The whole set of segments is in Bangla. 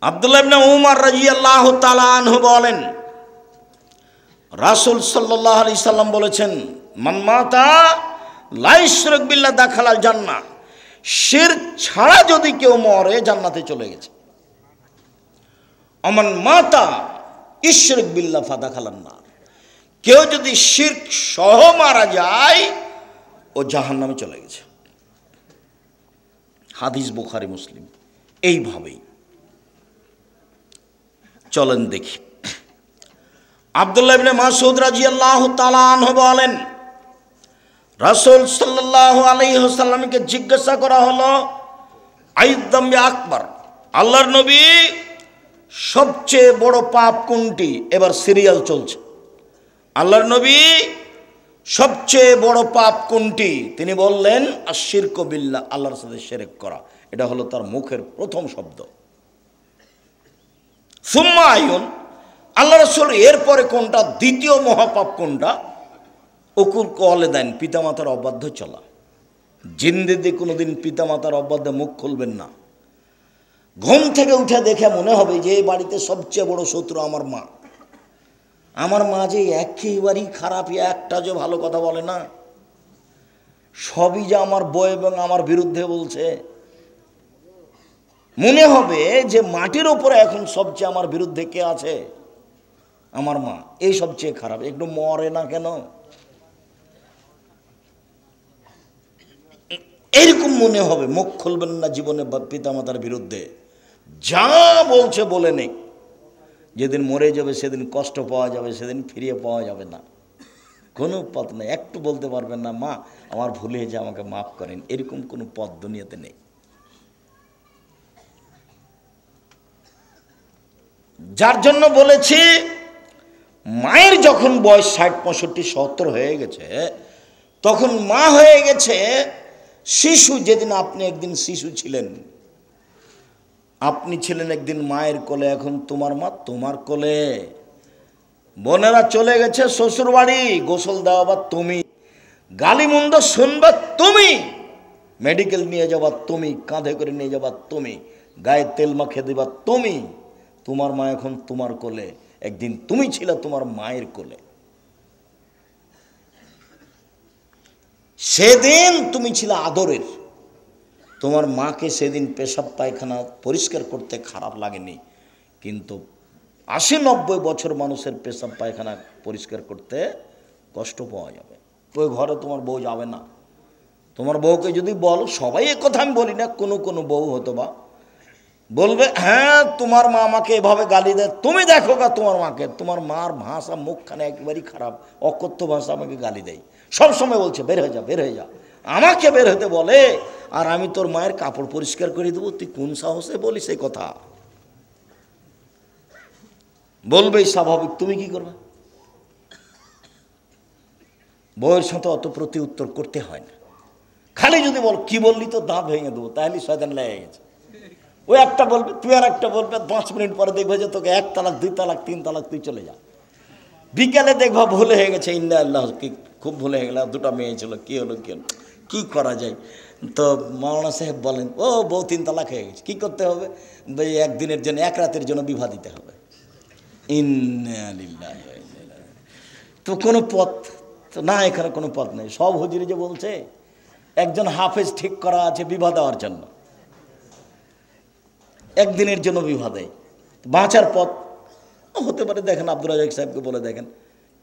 আব্দুল্লাহ ইবনে উমর রাদিয়াল্লাহু তাআলা আনহু বলেন, রাসূল সাল্লাল্লাহু আলাইহি সাল্লাম বলেছেন, মান মাতা লা ইশরিক বিল্লাহ দাখালাল জান্নাহ, শিরক ছাড়া যদি কেউ মরে জান্নাতে চলে গেছে। আমান মাতা ইশরিক বিল্লাহ ফাদাখালান নার, কেউ যদি শিরক সহ মারা যায় ও জাহান্নামে চলে গেছে। হাদিস বুখারী মুসলিম। এইভাবেই চলেন দেখি। আব্দুল্লাহ ইবনে মাসউদ রাদিয়াল্লাহু তাআলা আনহু বলেন, রাসূল সাল্লাল্লাহু আলাইহি ওয়াসাল্লামকে জিজ্ঞাসা করা হলো, আইযামবি আকবার, আল্লাহর নবী সবচেয়ে বড় পাপ কোনটি? এবার সিরিয়াল চলছে। আল্লাহর নবী সবচেয়ে বড় পাপ কোনটি? তিনি বললেন, আশিরকু বিল্লাহ, আল্লাহর সাথে শিরক করা। এটা হলো তার মুখের প্রথম শব্দ। সুম্মা আইয়ুন, আল্লাহ রাসূল এরপরে কোনটা? দ্বিতীয় মহাপাপ কোনটা? উকুল ওয়ালিদাইন, পিতামাতার অবাধ্য চলা। জিন্দেগিতে কোনোদিন পিতামাতার অবাধ্যে মুখ খুলবেন না। ঘুম থেকে উঠে দেখে মনে হবে যে এই বাড়িতে সবচেয়ে বড় শত্রু আমার মা। আমার মা যে একেবারেই খারাপ, একটা যে ভালো কথা বলে না, সবই যে আমার বউ এবং আমার বিরুদ্ধে বলছে। মনে হবে যে মাটির ওপরে এখন সবচেয়ে আমার বিরুদ্ধে কে আছে? আমার মা। এই সবচেয়ে খারাপ, একটু মরে না কেন? এরকম মনে হবে। মুখ খুলবেন না জীবনে পিতামাতার বিরুদ্ধে, যা বলছে বলে নেই। যেদিন মরে যাবে সেদিন কষ্ট পাওয়া যাবে, সেদিন ফিরিয়ে পাওয়া যাবে না। কোনো পথ নেই। একটু বলতে পারবেন না, মা আমার ভুল হয়েছে, আমাকে মাফ করেন, এরকম কোনো পথ দুনিয়াতে নেই। যার জন্য বলেছি, মায়ের যখন বয়স 60, 65, 70 হয়ে গেছে, তখন মা হয়ে গেছে শিশু। যেদিন আপনি একদিন শিশু ছিলেন, আপনি ছিলেন একদিন মায়ের কোলে, এখন তোমার মা তোমার কোলে। বোনেরা চলে গেছে শ্বশুর বাড়ি, গোসল দেওয়াবা তুমি, গালিমন্দ শুনবা তুমি, মেডিকেল নিয়ে যাবা তুমি, কাঁধে করে নিয়ে যাবা তুমি, গায়ে তেল মাখে দিবা তুমি। তোমার মা এখন তোমার কোলে, একদিন তুমি ছিলে তোমার মায়ের কোলে। সেদিন তুমি ছিলে আদরের। তোমার মাকে সেদিন পেশাব পায়খানা পরিষ্কার করতে খারাপ লাগেনি, কিন্তু 80-90 বছর মানুষের পেশাব পায়খানা পরিষ্কার করতে কষ্ট পাওয়া যাবে। ওই ঘরে তোমার বউ যাবে না। তোমার বউকে যদি বলো, সবাই এ কথা আমি বলি না, কোনো বউ হতো বা বলবে, হ্যাঁ তোমার মা আমাকে এভাবে গালি দেয়, তুমি দেখো গা তোমার মাকে, তোমার মার ভাষা মুখখানে একেবারেই খারাপ, অকথ্য ভাষা, আমাকে গালি দেয়, সবসময় বলছে বের হয়ে যা, বের হয়ে যা, আমাকে বের হতে বলে, আর আমি তোর মায়ের কাপড় পরিষ্কার করে দেবো, তুই কোন সাহসে বলিস এই কথা? বলবেই স্বাভাবিক। তুমি কি করবে? বউয়ের সাথে অত প্রতি উত্তর করতে হয় না। খালি যদি বল কি বললি তো দাঁত ভেঙে দেবো, তাহলে শয়তান লেগে গেছে। ওই একটা বলবে, তুই আর একটা বলবে, 5 মিনিট পরে দেখবে যে তোকে 1 তালাক, 2 তালাক, 3 তালাক, তুই চলে যা। বিকালে দেখবা ভুলে হয়ে গেছে, ইন্না আল্লাহ, কি খুব ভুলে হয়ে গেল, 2টা মেয়ে ছিল, কি হলো কি করা যায়? তো মাওলানা সাহেব বলেন, ও বউ 3 তালাক হয়ে গেছে, কি করতে হবে? একদিনের জন্য, 1 রাতের জন্য বিবাহ দিতে হবে। ইন্না লিল্লাহি ওয়া ইন্না ইলাইহি রাজিউন। তো কোনো পথ তো না, এখানে কোনো পথ নেই। সব হুজুরি যে বলছে একজন হাফেজ ঠিক করা আছে বিবাহ দেওয়ার জন্য, একদিনের জন্য বিবাহ দেয়, বাঁচার পথ হতে পারে। দেখেন আব্দুর রাজাক সাহেবকে বলে দেখেন,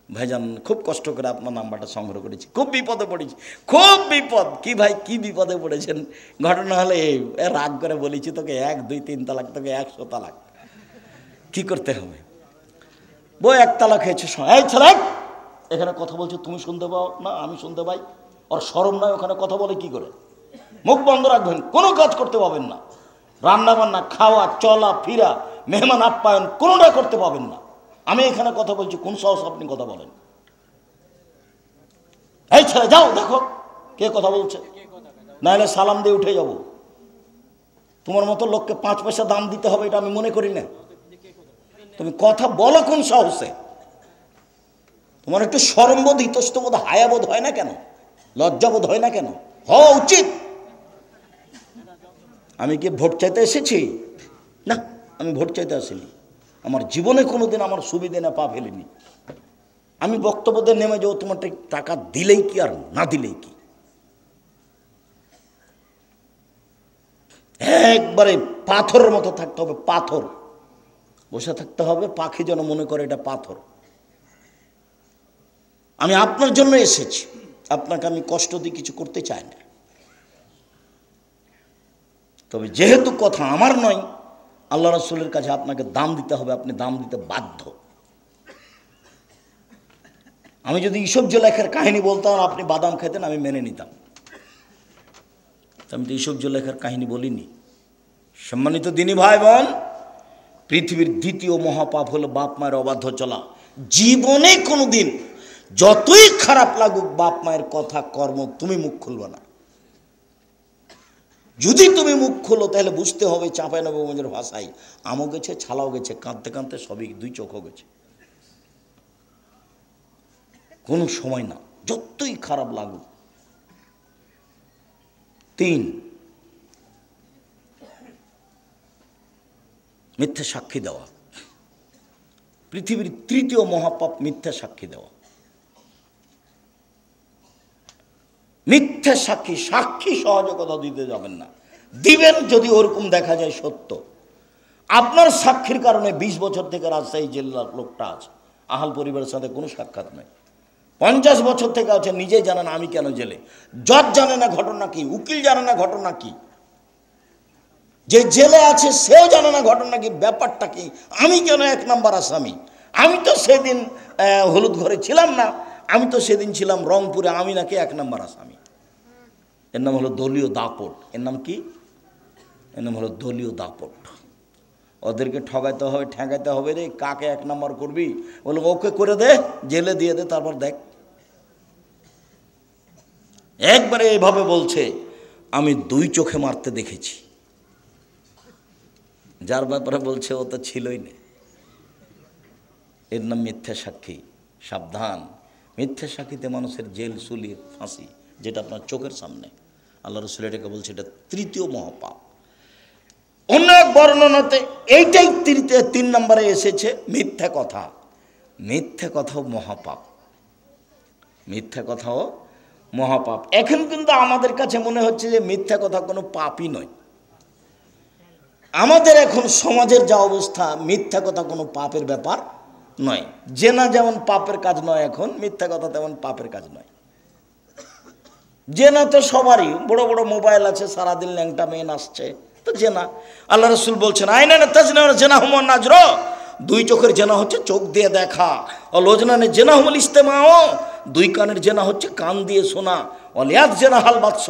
ভাইজান খুব কষ্ট করে আপনার নাম্বারটা সংগ্রহ করেছি, খুব বিপদে পড়েছি, খুব বিপদ। কি ভাই কি বিপদে পড়েছেন? ঘটনা হলে রাগ করে বলেছি তোকে 1, 2, 3 তালাক, তোকে 100 তালাক। কি করতে হবে? বউ 1 তালাক হয়েছে। এই ছেলে, এখানে কথা বলছো, তুমি শুনতে পাও না? আমি শুনতে পাই। ওর শরম নয়? ওখানে কথা বলে কি করে? মুখ বন্ধ রাখবেন, কোনো কাজ করতে পাবেন না। রান্না বান্না, খাওয়া, চলা ফিরা, মেহমান আপ্যায়ন কোনোটা করতে পাবেন না। আমি এখানে কথা বলছি, কোন সাহস আপনি কথা বলেন? এই ছেলে যাও, দেখো কে কথা বলছে, নাহলে সালাম দিয়ে উঠে যাব। তোমার মতো লোককে 5 পয়সা দাম দিতে হবে এটা আমি মনে করি না। তুমি কথা বলো কোন সাহসে? তোমার একটু শরমবোধ, ইতস্তবোধ, হায়াবোধ হয় না কেন? লজ্জাবোধ হয় না কেন? হওয়া উচিত। আমি কি ভোট চাইতে এসেছি? না, আমি ভোট চাইতে আসিনি, আমার জীবনে কোনোদিন আমার সুবিধে না পা ফেলিনি। আমি বক্তব্যতে নেমে যাবো, তোমার টাকা দিলেই কি আর না দিলেই কি, একবারে পাথরের মতো থাকতে হবে, পাথর বসে থাকতে হবে, পাখি যেন মনে করে এটা পাথর। আমি আপনার জন্য এসেছি, আপনাকে আমি কষ্ট দিয়ে কিছু করতে চাই না, তবে যেহেতু কথা আমার নয়, আল্লাহ রাসূলের কাছে আপনাকে দাম দিতে হবে, আপনি দাম দিতে বাধ্য। আমি যদি ইসব জুলাইখার কাহিনী বলতাম আর আপনি বাদাম খেতেন, আমি মেনে নিতাম। আমি তো ইসব জুলাইখার কাহিনী বলিনি। সম্মানিত দিনী ভাই বোন, পৃথিবীর দ্বিতীয় মহাপাপ হলো বাপ মায়ের অবাধ্য চলা। জীবনে কোনোদিন যতই খারাপ লাগুক বাপ মায়ের কথা কর্ম, তুমি মুখ খুলবে না। যদি তুমি মুখ খোলো তাহলে বুঝতে হবে চাঁপাইনবাবগঞ্জের ভাষায় আমও গেছে, ছালাও গেছে, কাঁদতে কাঁদতে সবই দুই চোখও গেছে। কোনো সময় না, যতই খারাপ লাগুক। 3, মিথ্যা সাক্ষী দেওয়া। পৃথিবীর তৃতীয় মহাপাপ মিথ্যা সাক্ষী দেওয়া। মিথ্যা সাক্ষী, সাক্ষী সহজে কথা দিতে যাবেন না, দিবেন যদি ওরকম দেখা যায় সত্য। আপনার সাক্ষীর কারণে 20 বছর থেকে রাজশাহী জেলার লোকটা আছে, আহাল পরিবারের সাথে কোনো সাক্ষাৎ নাই। 50 বছর থেকে আছে, নিজেই জানে না আমি কেন জেলে। জজ জানে না ঘটনা কি, উকিল জানে না ঘটনা কি, যে জেলে আছে সেও জানে না ঘটনা কি, ব্যাপারটা কি, আমি কেন 1 নম্বর আসামি। আমি তো সেদিন হলুদ ঘরে ছিলাম না, আমি তো সেদিন ছিলাম রংপুরে, আমি নাকি 1 নম্বর আসামি। এর নাম হলো দলীয় দাপট। এর নাম কি? এর নাম হলো দলীয় দাপট। ওদেরকে ঠগাইতে হবে, ঠেকাইতে হবে রে, কাকে 1 নম্বর করবি, বলে ওকে করে দে, জেলে দিয়ে দে, তারপর দেখ। একবারে এইভাবে বলছে, আমি 2 চোখে মারতে দেখেছি। যার ব্যাপারে বলছে ও তো ছিলই না। এর নাম মিথ্যা সাক্ষী। সাবধান, মিথ্যা সাক্ষীতে মানুষের জেল, সুলি, ফাঁসি, যেটা আপনার চোখের সামনে। আল্লাহ রাসূল এটাকে বলছে এটা তৃতীয় মহাপাপ। অন্য এক বর্ণনাতে এইটাই 3 নম্বরে এসেছে, মিথ্যা কথা। মিথ্যা কথাও মহাপাপ, মিথ্যা কথাও মহাপাপ। এখন কিন্তু আমাদের কাছে মনে হচ্ছে যে মিথ্যা কথা কোনো পাপই নয়। আমাদের এখন সমাজের যা অবস্থা, মিথ্যা কথা কোনো পাপের ব্যাপার নয়। জেনা যেমন পাপের কাজ নয়, এখন মিথ্যা কথা তেমন পাপের কাজ নয়। জেনা তো সবারই, বড় বড় মোবাইল আছে, সারাদিন ল্যাংটা মেয়ে আসছে, তো জেনা। আল্লাহ রাসূল বলছেন আইনা না তাজনা জেনা হুমন নাজর, 2 চোখের জেনা হচ্ছে চোখ দিয়ে দেখা। অলোজনানে জেনা হুমল ইস্তেমাও, 2 কানের জেনা হচ্ছে কান দিয়ে শোনা। অলিয়াদ জেনা হাল বাৎস,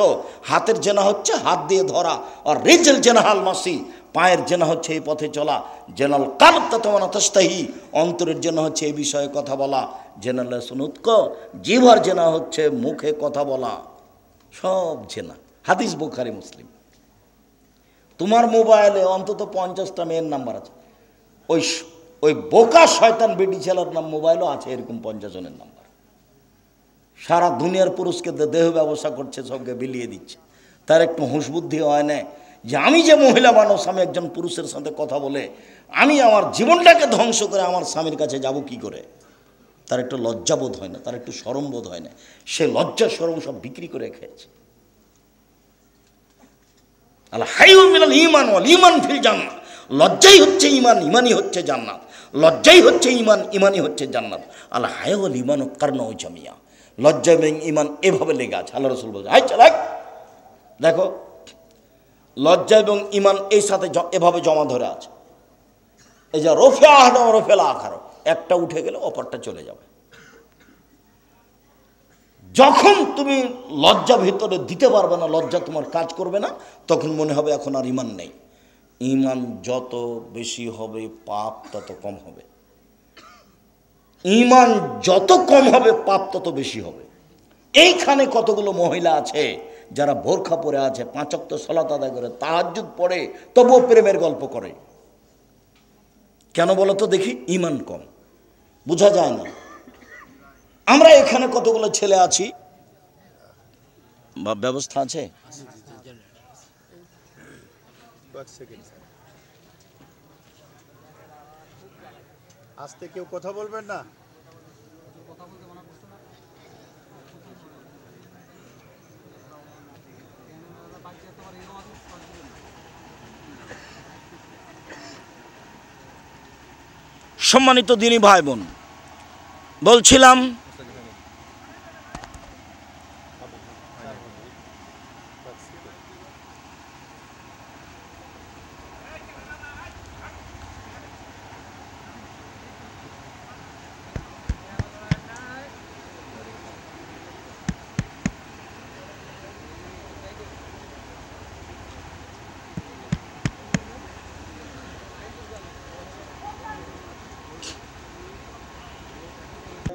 হাতের জেনা হচ্ছে হাত দিয়ে ধরা। আর রিজল জেনা হাল মাসি, পায়ের জেনা হচ্ছে এই পথে চলা। জেনাল কালব তাতওয়ানা তাস্তাহি, অন্তরের জেনা হচ্ছে এই বিষয়ে কথা বলা। জেনাল সুনুৎক, জিহ্বার জেনা হচ্ছে মুখে কথা বলা। সব জেনা। হাদিস বুখারী মুসলিম। তোমার মোবাইলে অন্তত 50টা মেয়ের নাম্বার আছে, ওই বোকা শয়তান বেটি ছেলের নাম মোবাইলও আছে এরকম 50 জনের নাম্বার। সারা দুনিয়ার পুরুষকে দেহ ব্যবসা করছে, সবকে বিলিয়ে দিচ্ছে। তার একটু হুঁশ বুদ্ধি হয় না যে আমি যে মহিলা মানুষ, আমি একজন পুরুষের সাথে কথা বলে আমি আমার জীবনটাকে ধ্বংস করে আমার স্বামীর কাছে যাব কি করে। তার একটু লজ্জাবোধ হয় না, তার একটু শরম বোধ হয় না। সে লজ্জা শরম সব বিক্রি করে খেয়েছে। আল হাইয়ু মিনাল ঈমান ওয়াল ঈমান ফিল জান্নাত, লজ্জাই হচ্ছে ঈমান, ঈমানই হচ্ছে জান্নাত। লজ্জাই হচ্ছে ঈমান, ঈমানই হচ্ছে জান্নাত। আল হায়া ওয়াল ঈমান কারনাউ জামিয়া, লজ্জা এবং ঈমান এভাবে লেগে আছে। আল্লাহ রাসূল বলছে হাই চালাক, দেখো লজ্জা এবং ঈমান এই সাথে এভাবে জমা ধরে আছে। এই যে রফিয়া আহাদাম রফেলা আখার, একটা উঠে গেলে অপরটা চলে যাবে। যখন তুমি লজ্জা ভিতরে দিতে পারবে না, লজ্জা তোমার কাজ করবে না, তখন মনে হবে এখন আর ঈমান নেই। ঈমান যত বেশি হবে পাপ তত কম হবে। ঈমান যত কম হবে পাপ তত বেশি হবে। এইখানে কতগুলো মহিলা আছে যারা বোরখা পরে আছে, 5 ওয়াক্ত সালাত আদায় করে, তাহাজ্জুদ পড়ে, তবুও প্রেমের গল্প করে। কেন বলো তো দেখি? ঈমান কম, বোঝা যায় না। আমরা এখানে কতগুলো ছেলে আছি, ব্যবস্থা আছে? আস্তে কেউ কথা বলবেন না। সম্মানিত দিনী ভাই বোন, বলছিলাম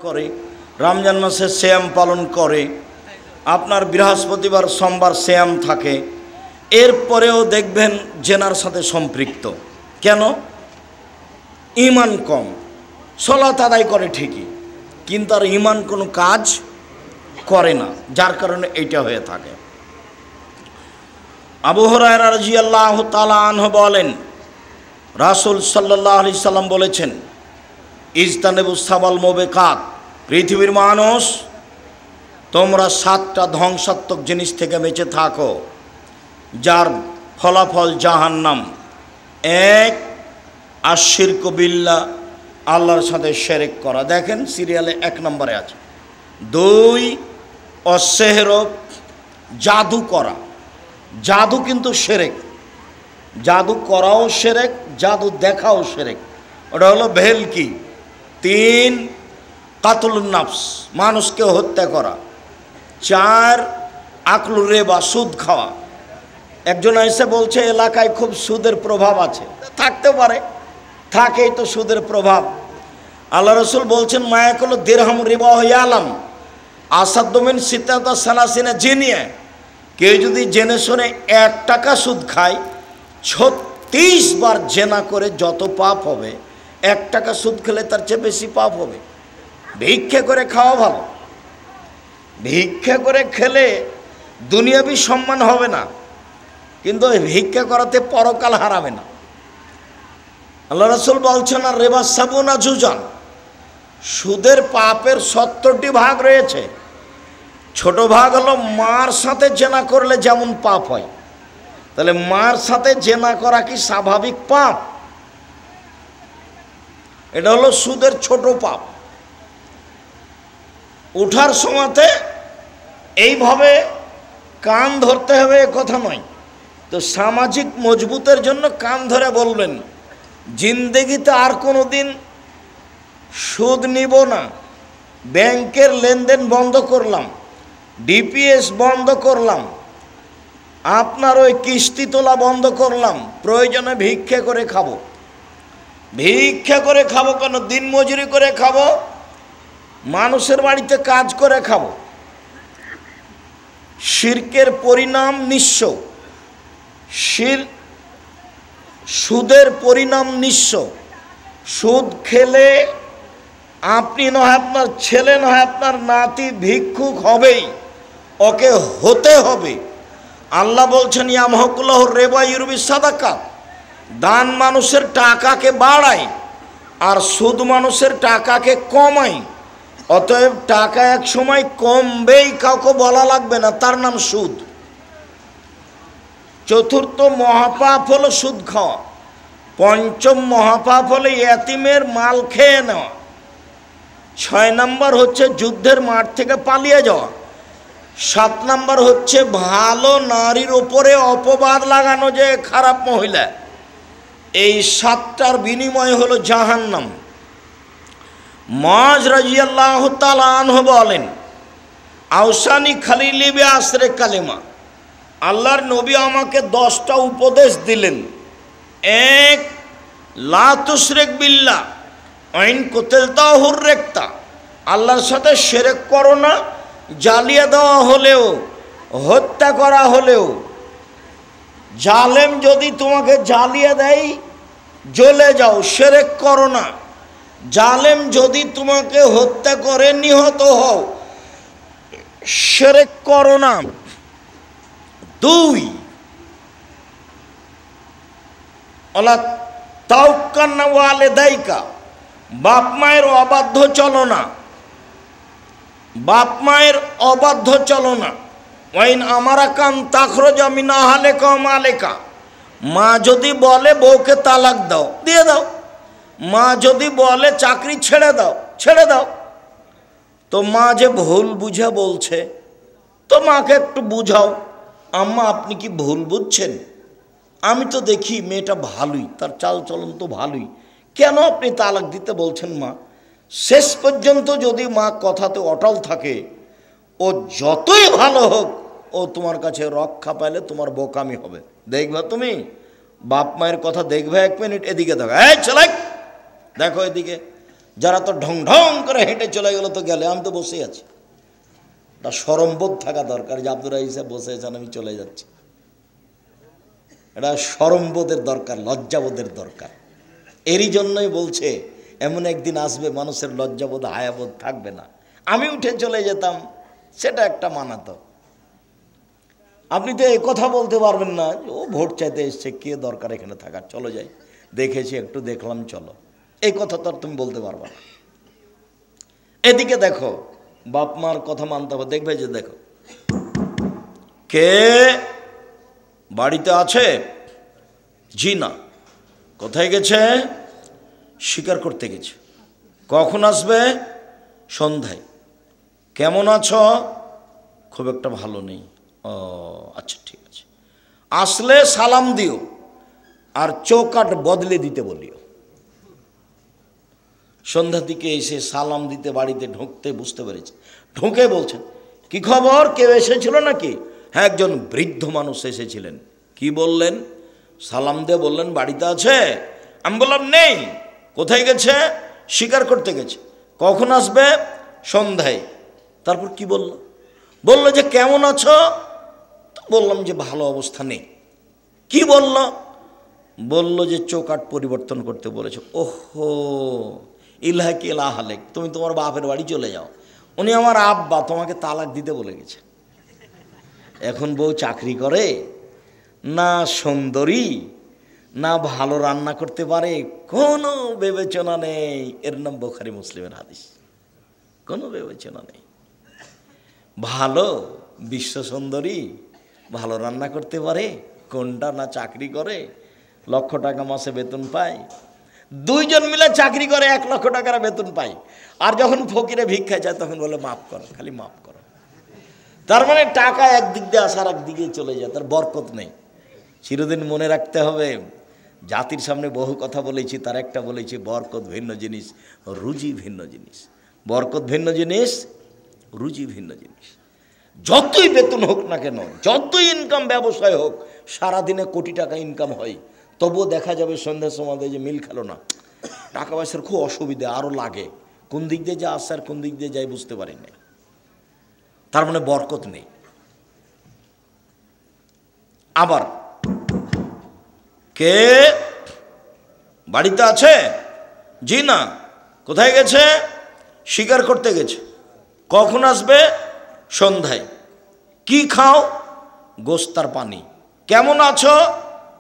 করে রমজান মাসে সিয়াম পালন করে, আপনার বৃহস্পতিবার সোমবার সিয়াম থাকে, এরপরেও দেখবেন জেনার সাথে সম্পৃক্ত। কেন? ঈমান কম, সালাত আদায় করে ঠিকই, কিন্তু আর ঈমান কোনো কাজ করে না, যার কারণে এইটা হয়ে থাকে। আবু হুরায়রা রাদিয়াল্লাহু তাআলা আনহু বলেন, রাসূল সাল্লাল্লাহু আলাইহি সাল্লাম বলেছেন, ইজতানিবুস সাবাল মুবিকাত, পৃথিবীর মানুষ তোমরা 7টা ধ্বংসাত্মক জিনিস থেকে বেঁচে থাকো, যার ফলাফল জাহান্নাম। 1, আশিরকু বিল্লাহ, আল্লাহর সাথে শিরক করা, দেখেন সিরিয়ালে 1 নম্বরে আছে। 2, অসেহর, জাদু করা, জাদু কিন্তু শিরক, জাদু করাও শিরক, জাদু দেখাও শিরক, ওটা হলো ভেলকি। 3, কাতলুন নাফস, মানুষকে হত্যা করা। 4, আকলু রিবা, সুদ খাওয়া। একজন এসে বলছে এলাকায় খুব সুদের প্রভাব আছে, থাকতে পারে, থাকেই তো সুদের প্রভাব। আল্লাহ রসুল বলছেন, মায়াকুল দিরহাম রিবা ইয়ালাম আসাদ্দমিন সিতাতা সালাসিনা জিনিয়া, কেউ যদি জেনে শুনে 1 টাকা সুদ খায়, 36 বার জেনা করে যত পাপ হবে, 1 টাকা সুদ খেলে তার চেয়ে বেশি পাপ হবে। ভিক্ষা করে খাওয়া ভালো, ভিক্ষা করে খেলে দুনিয়াবি সম্মান হবে না, কিন্তু ভিক্ষা করাতে পরকাল হারাবে না। আল্লাহ রাসূল বলছেন, আর রিবা সাবুনা জুজান, সুদের পাপের 70টি ভাগ রয়েছে। ছোট ভাগ হলো মার সাথে জেনা করলে যেমন পাপ হয়, তাহলে মার সাথে জেনা করা কি স্বাভাবিক পাপ? এটা হলো সুদের ছোট পাপ। উঠার সময়তে এইভাবে কান ধরতে হবে এ কথা নয়, তো সামাজিক মজবুতের জন্য কান ধরে বলবেন, জিন্দেগিতে আর কোনো দিন সুদ নিব না, ব্যাংকের লেনদেন বন্ধ করলাম, ডিপিএস বন্ধ করলাম, আপনার ওই কিস্তি তোলা বন্ধ করলাম, প্রয়োজনে ভিক্ষা করে খাবো। ভিক্ষা করে খাবো কেন? দিন মজুরি করে খাবো, মানুষের বাড়িতে কাজ করে খাবো। শিরকের পরিণাম নিঃস্ব, সুদের পরিণাম নিঃস্ব। সুদ খেলে আপনি নয় আপনার ছেলে নয় আপনার নাতি ভিক্ষুক হবেই, ওকে হতে হবে। আল্লাহ বলছেন, ইয়ামহাকুল্লাহু রিবা ইউরবি সাদাকাত, দান মানুষের টাকাকে বাড়ায় আর সুদ মানুষের টাকাকে কমায়। অতএব টাকা এক সময় কমবেই, কাউকে বলা লাগবে না, তার নাম সুদ। চতুর্থ মহাপাপ হলো সুদ খাওয়া। পঞ্চম মহাপাপ হলো এতিমের মাল খেয়ে নেওয়া। 6 নম্বর হচ্ছে যুদ্ধের মাঠ থেকে পালিয়ে যাওয়া। 7 নম্বর হচ্ছে ভালো নারীর ওপরে অপবাদ লাগানো যে খারাপ মহিলা। এই 7টার বিনিময় হলো জাহান্নাম। মুআয রাদিয়াল্লাহু তাআলা আনহু বলেন, আওসানি খালিলি বি আসরে কালিমা, আল্লাহর নবী আমাকে 10টা উপদেশ দিলেন। 1, লা তুশরিক বিল্লাহ আইন কুতিলতা হুররিকতা, আল্লাহর সাথে শিরক করো না, জ্বালিয়ে দেওয়া হলেও, হত্যা করা হলেও। জালেম যদি তোমাকে জ্বালিয়ে দেয় জ্বলে যাও, শিরক করো না। জালেম যদি তোমাকে হত্যা করে নিহত হও, শিরক করো না। 2, ওয়ালা তাওয়াক্কালনা ওয়ালিদাইকা, বাপ মায়ের অবাধ্য চলো না, বাপ মায়ের অবাধ্য চলো না। ওয়াইন আমারা কান তাখরজা মিন আহলিকা ওয়া মালিকা, মা যদি বলে বউকে তালাক দাও, দিয়ে দাও। মা যদি বলে চাকরি ছেড়ে দাও, ছেড়ে দাও। তো মা যে ভুল বুঝে বলছে, তো মাকে একটু বুঝাও, আম্মা আপনি কি ভুল বুঝছেন? আমি তো দেখি মেয়েটা ভালোই, তার চাল চলন তো ভালোই, কেন আপনি তালাক দিতে বলছেন মা? শেষ পর্যন্ত যদি মা কথাতে অটল থাকে, ও যতই ভালো হোক, ও তোমার কাছে রক্ষা পাইলে তোমার বোকামি হবে। দেখবা তুমি বাপ মায়ের কথা দেখবে। 1 মিনিট এদিকে দেখো, এই চলাই দেখো এদিকে, যারা তো ঢং ঢং করে হেঁটে চলে গেল তো গেলে, আমি তো বসেই আছি। তা শরমবোধ থাকা দরকার যে আব্দুর রাহিস সাহেব বসে আছেন, আমি চলে যাচ্ছি। এটা শরমবোধের দরকার, লজ্জাবোধের দরকার। এরই জন্যই বলছে এমন একদিন আসবে মানুষের লজ্জাবোধ হায়াবোধ থাকবে না। আমি উঠে চলে যেতাম, সেটা একটা মানাতো। আপনি তো এই কথা বলতে পারবেন না, ও ভোট চাইতে এসছে, কে দরকার এখানে থাকার, চলো যাই, দেখেছি একটু দেখলাম চলো, এই কথা তো আর তুমি বলতে পারবা না। এদিকে দেখো, বাপ মার কথা মানতে হবে। দেখবে যে দেখো কে বাড়িতে আছে, জি না। কোথায় গেছে? শিকার করতে গেছে। কখন আসবে? সন্ধ্যায়। কেমন আছো? খুব একটা ভালো নেই। ও আচ্ছা ঠিক আছে, আসলে সালাম দিও আর চৌকাট বদলে দিতে বলিও। সন্ধ্যার দিকে এসে সালাম দিতে বাড়িতে ঢুকতে বুঝতে পেরেছে, ঢুকে বলছেন কি খবর, কেউ এসেছিল নাকি? হ্যাঁ, একজন বৃদ্ধ মানুষ এসেছিলেন। কি বললেন? সালাম দিয়ে বললেন বাড়িতে আছে। আমি বললাম নেই। কোথায় গেছে? শিকার করতে গেছে। কখন আসবে? সন্ধ্যায়। তারপর কি বলল? বলল যে কেমন আছো? বললাম যে ভালো অবস্থা নেই। কি বলল? বলল যে চৌকাট পরিবর্তন করতে বলেছে। ওহো, ইলাহাক ইলাহালেক, তুমি তোমার বাপের বাড়ি চলে যাও। উনি আমার আব্বা, তোমাকে তালাক দিতে বলে গেছে। এখন বউ চাকরি করে না, সুন্দরী না, ভালো রান্না করতে পারে, কোনো বিবেচনা নেই। এর নাম বুখারী মুসলিমের হাদিস। কোনো বিবেচনা নেই। ভালো বিশ্ব সুন্দরী, ভালো রান্না করতে পারে, কোনটা না চাকরি করে, লক্ষ টাকা মাসে বেতন পায়। দুইজন মিলে চাকরি করে 1 লক্ষ টাকার বেতন পায়। আর যখন ফকিরে ভিক্ষা চায় তখন বলে মাফ করো, খালি মাফ করো। তার মানে টাকা একদিক দিয়ে আসার একদিকে চলে যায়, তার বরকত নেই। চিরদিন মনে রাখতে হবে, জাতির সামনে বহু কথা বলেছি, তার একটা বলেছি, বরকত ভিন্ন জিনিস, রুজি ভিন্ন জিনিস। বরকত ভিন্ন জিনিস, রুজি ভিন্ন জিনিস। যতই বেতন হোক না কেন, যতই ইনকাম ব্যবসায় হোক, সারাদিনে কোটি টাকা ইনকাম হয়, তবুও দেখা যাবে সন্ধ্যার সময় যে মিল খেলো না, টাকা পয়সার খুব অসুবিধা, আরও লাগে, কোন দিক দিয়ে যা আসছে আর কোন দিক দিয়ে যাই বুঝতে পারি না। তার মানে বরকত নেই। আবার কে বাড়িতে আছে? জি না। কোথায় গেছে? শিকার করতে গেছে। কখন আসবে? সন্ধ্যায়। কি খাও? গোস্তার পানি। কেমন আছো?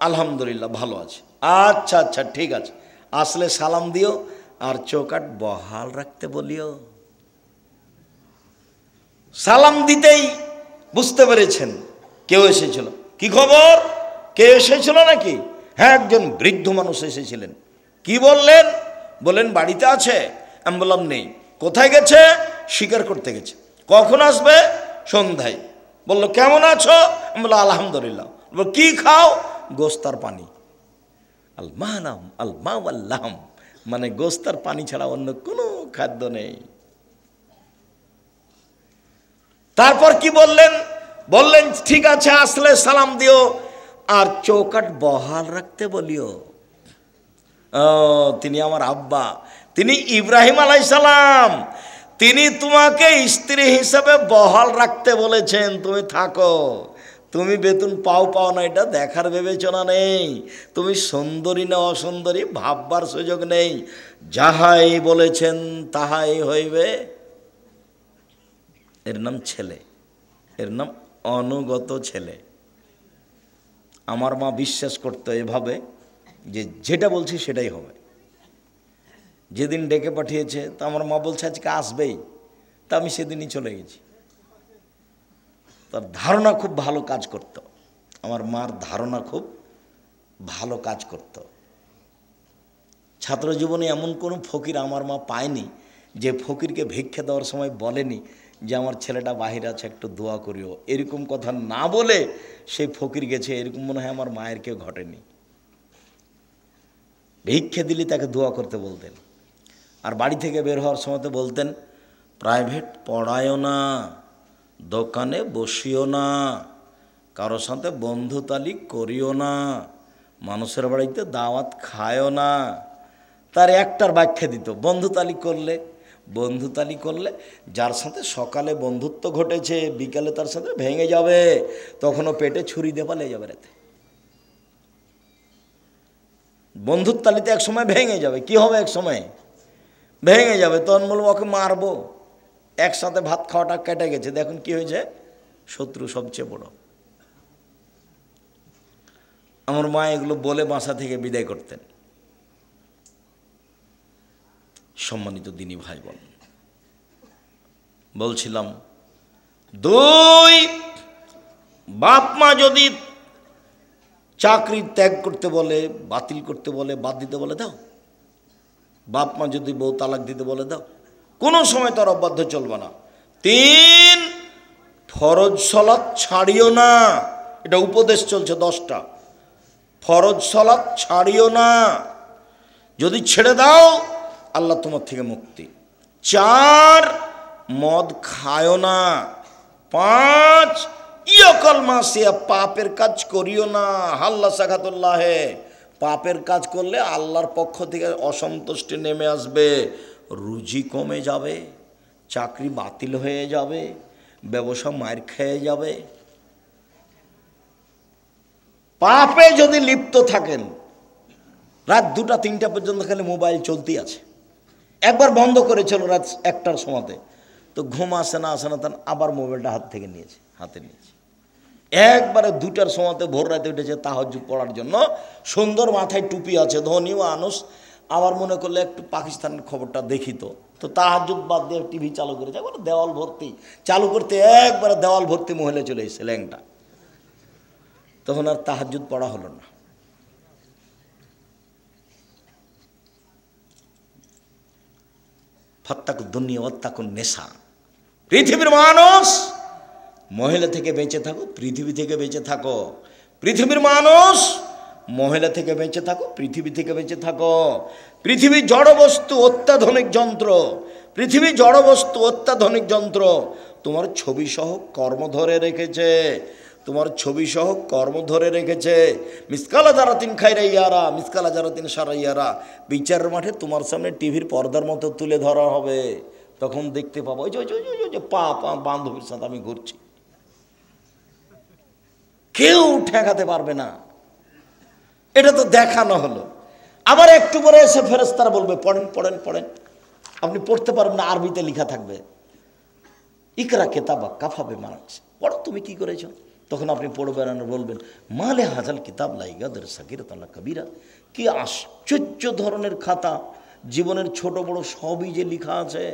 আলহামদুলিল্লাহ ভালো আছে। আচ্ছা আচ্ছা ঠিক আছে, আসলে সালাম দিও আর চৌকাট বহাল রাখতে বলিও। সালাম দিতেই বুঝতে পেরেছেন কেউ এসেছিল। কি খবর, কেউ এসেছিল নাকি? হ্যাঁ, একজন বৃদ্ধ মানুষ এসেছিলেন। কি বললেন? বলেন বাড়িতে আছে। আমি বললাম নেই। কোথায় গেছে? শিকার করতে গেছে। কখন আসবে? সন্ধ্যায়। বলল কেমন আছো? আমি বললাম আলহামদুলিল্লাহ। বলল কি খাও? গোস্তার পানি। আল মাহনাম আল মাওয়াল্লাহম, মানে গোস্তার পানি ছাড়া অন্য কোনো খাদ্য নেই। তারপর কি বললেন? বললেন ঠিক আছে, আসলে সালাম দিও আর চৌকাট বহাল রাখতে বলিও। তিনি আমার আব্বা, তিনি ইব্রাহিম আলাইহিস সালাম, তিনি তোমাকে স্ত্রী হিসেবে বহাল রাখতে বলেছেন। তুমি থাকো, তুমি বেতন পাও পাও না এটা দেখার বিবেচনা নেই, তুমি সুন্দরী না অসুন্দরী ভাববার সুযোগ নেই, যাহাই বলেছেন তাহাই হইবে। এর নাম ছেলে, এর নাম অনুগত ছেলে। আমার মা বিশ্বাস করতো এভাবে যে যেটা বলছি সেটাই হবে। যেদিন ডেকে পাঠিয়েছে তা আমার মা বলছে আজকে আসবেই, তা আমি সেদিনই চলে গেছি। তার ধারণা খুব ভালো কাজ করত, আমার মার ধারণা খুব ভালো কাজ করত। ছাত্র জীবনে এমন কোনো ফকির আমার মা পায়নি যে ফকিরকে ভিক্ষা দেওয়ার সময় বলেনি যে আমার ছেলেটা বাহিরে আছে একটু দোয়া করিও, এরকম কথা না বলে সেই ফকির গেছে, এরকম মনে হয় আমার মায়ের কেউ ঘটেনি। ভিক্ষা দিলে তাকে দোয়া করতে বলতেন। আর বাড়ি থেকে বের হওয়ার সময় তো বলতেন, প্রাইভেট পড়ায়ও না, দোকানে বসিও না, কারোর সাথে বন্ধুতালি করিও না, মানুষের বাড়িতে দাওয়াত খায়ও না। তার একটার ব্যাখ্যা দিত, বন্ধুতালি করলে যার সাথে সকালে বন্ধুত্ব ঘটেছে বিকালে তার সাথে ভেঙে যাবে, তখনও পেটে ছুরি দিয়ে পালিয়ে যাবে রাতে। বন্ধুত্বালিতে এক সময় ভেঙে যাবে, কি হবে এক সময় ভেঙে যাবে, তখন বলবো ওকে মারবো। একসাথে ভাত খাওয়াটা কেটে গেছে, দেখুন কি হয়েছে, শত্রু সবচেয়ে বড়। আমার মা এগুলো বলে বাসা থেকে বিদায় করতেন। সম্মানিত দিনী ভাই বোন, বলছিলাম, দুই, বাপ মা যদি চাকরি ত্যাগ করতে বলে, বাতিল করতে বলে, বাদ দিতে বলে দাও। বাপ মা যদি বউ তালাক দিতে বলে দাও, কোনো সময় তার অবাধ্য চলবে না। তিন, ফরজ সালাত ছাড়িও না, এটা উপদেশ চলছে 10টা। ফরজ সালাত ছাড়িও না, যদি ছেড়ে দাও আল্লাহ তোমার থেকে মুক্তি। 4, মদ খায়ও না। 5, ইয়কল মাসিয়া, পাপের কাজ করিও না। হাল্লা সাকাতুল্লাহে, পাপের কাজ করলে আল্লাহর পক্ষ থেকে অসন্তুষ্টি নেমে আসবে, রুজি কমে যাবে, চাকরি বাতিল হয়ে যাবে, ব্যবসা মার খেয়ে যাবে। পাপে যদি লিপ্ত থাকেন, রাত 2টা 3টা পর্যন্ত খালি মোবাইল চলতেই আছে। একবার বন্ধ করেছিল রাত 1টার সময়তে, তো ঘুম আসে না তার আবার মোবাইলটা হাতে নিয়েছে। একবারে 2টার সময়তে ভোর রাতে উঠেছে তাহাজ্জুদ পড়ার জন্য, সুন্দর মাথায় টুপি আছে, ধনী মানুষ। আবার মনে করলে একটু পাকিস্তানের খবরটা দেখি, তো তাহাজ্জুদ বাদ দিয়ে টিভি চালু করেছে, একবারে দেওয়াল ভর্তি, চালু করতে একবারে দেওয়াল ভর্তি মহিলা চলে এসেছে ল্যাংটা। তখন আর তাহাজ্জুদ পড়া হলো না। ফাত্তাকু দুনিয়া ওয়াত্তাকুন নেশা, পৃথিবীর মানুষ মহিলা থেকে বেঁচে থাকো, পৃথিবী থেকে বেঁচে থাকো। পৃথিবীর মানুষ মহিলা থেকে বেঁচে থাকো, পৃথিবী থেকে বেঁচে থাকো। পৃথিবী জড়বস্তু, অত্যাধুনিক যন্ত্র। পৃথিবী জড়বস্তু, অত্যাধুনিক যন্ত্র। তোমার ছবি সহ কর্ম ধরে রেখেছে, তোমার ছবি সহ কর্ম ধরে রেখেছে। মিসকালা জারাতিন খায়রা ইয়ারা, মিসকালা জারাতিন শাররা ইয়ারা। বিচারের মাঠে তোমার সামনে টিভির পর্দার মতো তুলে ধরা হবে, তখন দেখতে পাবো ওই যে পা বান্ধবীর সাথে আমি ঘুরছি, কেউ ঠেকাতে পারবে না। এটা তো দেখানো হলো। আবার একটু পরে এসে ফেরেশতারা বলবে পড়েন। আপনি পড়তে পারবেন না, আরবিতে লেখা থাকবে, ইকরা কিতাবা কাফা বিমা নাকসা, পড়ো তুমি কি করেছো। তখন আপনি পড়বেন আর বলবেন, মালে হাজাল কিতাব লাইগাদের সাকিরাতান কাবীরা, কি আশ্চর্য ধরনের খাতা, জীবনের ছোট বড় সবই যে লেখা আছে।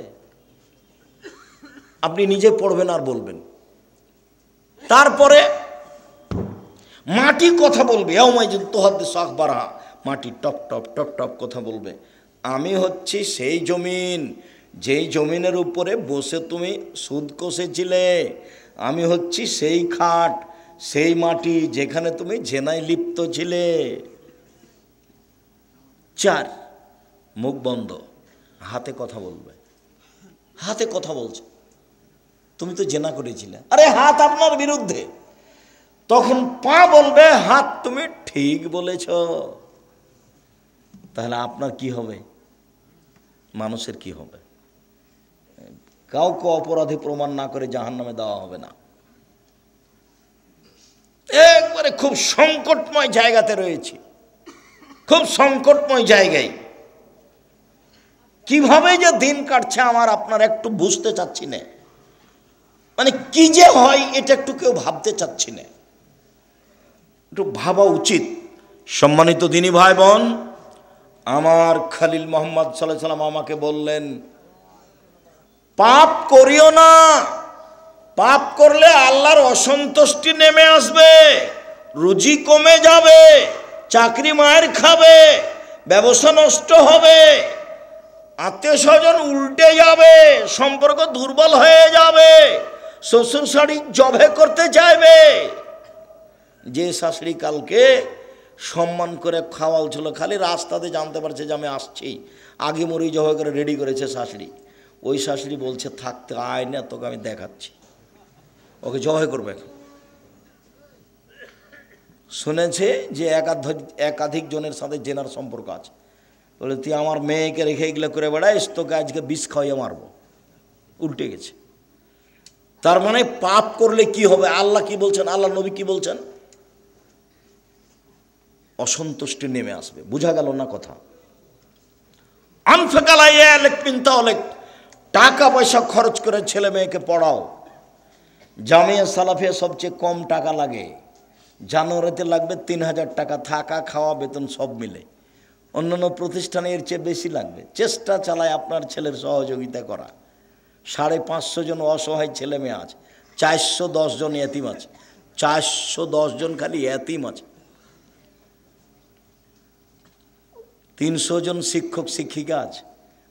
আপনি নিজে পড়বেন আর বলবেন। তারপরে মাটি কথা বলবে, মাটি টপ টপ কথা বলবে। আমি হচ্ছি সেই জমিন, যেই জমিনের উপরে বসে তুমি সুদ কষেছিলে। আমি হচ্ছি সেই খাট, সেই মাটি যেখানে তুমি জেনায় লিপ্ত ছিলে। 4, মুখ বন্ধ, হাতে কথা বলবে। হাতে কথা বলছে, তুমি তো জেনা করেছিলে, আরে হাত আপনার বিরুদ্ধে। তখন পা বলবে, হাত তুমি ঠিক বলেছ। তাহলে আপনার কি হবে, মানুষের কি হবে? কাউকে অপরাধী প্রমাণ না করে জাহান্নামে দেওয়া হবে না। একবারে খুব সংকটময় জায়গাতে রয়েছি, খুব সংকটময় জায়গায়। কিভাবে যে দিন কাটছে আমার আপনার একটু বুঝতে চাচ্ছি না, মানে কি যে হয় এটা একটু কেউ ভাবতে চাচ্ছি না, একটু ভাবা উচিত। সম্মানিত দিনী ভাই বোন, আমার খলিল মোহাম্মদ সাল্লাল্লাহু আলাইহি সাল্লাম আমাকে বললেন, পাপ করিও না, পাপ করলে আল্লাহর অসন্তুষ্টি নেমে আসবে, রুজি কমে যাবে, চাকরি মায়ের খাবে, ব্যবসা নষ্ট হবে, আত্মীয় স্বজন উল্টে যাবে, সম্পর্ক দুর্বল হয়ে যাবে, শ্বশুর শাশুড়ি জবে করতে চাইবে। যে শাশুড়ি কালকে সম্মান করে খাওয়াল ছিল, খালি রাস্তাতে জানতে পারছে যে আমি আসছি, আগে মরি জবে করে রেডি করেছে শাশুড়ি, ওই শাশুড়ি বলছে থাকতে আয় না, তোকে আমি দেখাচ্ছি, ওকে জবাই করবে। শুনেছে যে একাধিক জনের সাথে জেনার সম্পর্ক আছে, বলে তুই আমার মেয়েকে রেখে এগুলো করে বেড়াইস, তোকে আজকে বিষ খাওয়াইয়া মারবো। উল্টে গেছে। তার মানে পাপ করলে কি হবে, আল্লাহ কি বলছেন, আল্লাহ নবী কি বলছেন, অসন্তুষ্টি নেমে আসবে। বুঝা গেল না কথা? টাকা পয়সা খরচ করে ছেলে মেয়েকে পড়াও। জামিয়া সালাফিয়া সবচেয়ে কম টাকা লাগে, জানুয়ারিতে লাগবে 3000 টাকা, থাকা খাওয়া বেতন সব মিলে। অন্যান্য প্রতিষ্ঠানে এর চেয়ে বেশি লাগবে। চেষ্টা চালায় আপনার ছেলের সহযোগিতা করা। 550 জন অসহায় ছেলে মেয়ে আছে, 410 জন এতিম আছে, 410 জন খালি এতিম আছে, 300 জন শিক্ষক শিক্ষিকা আছে।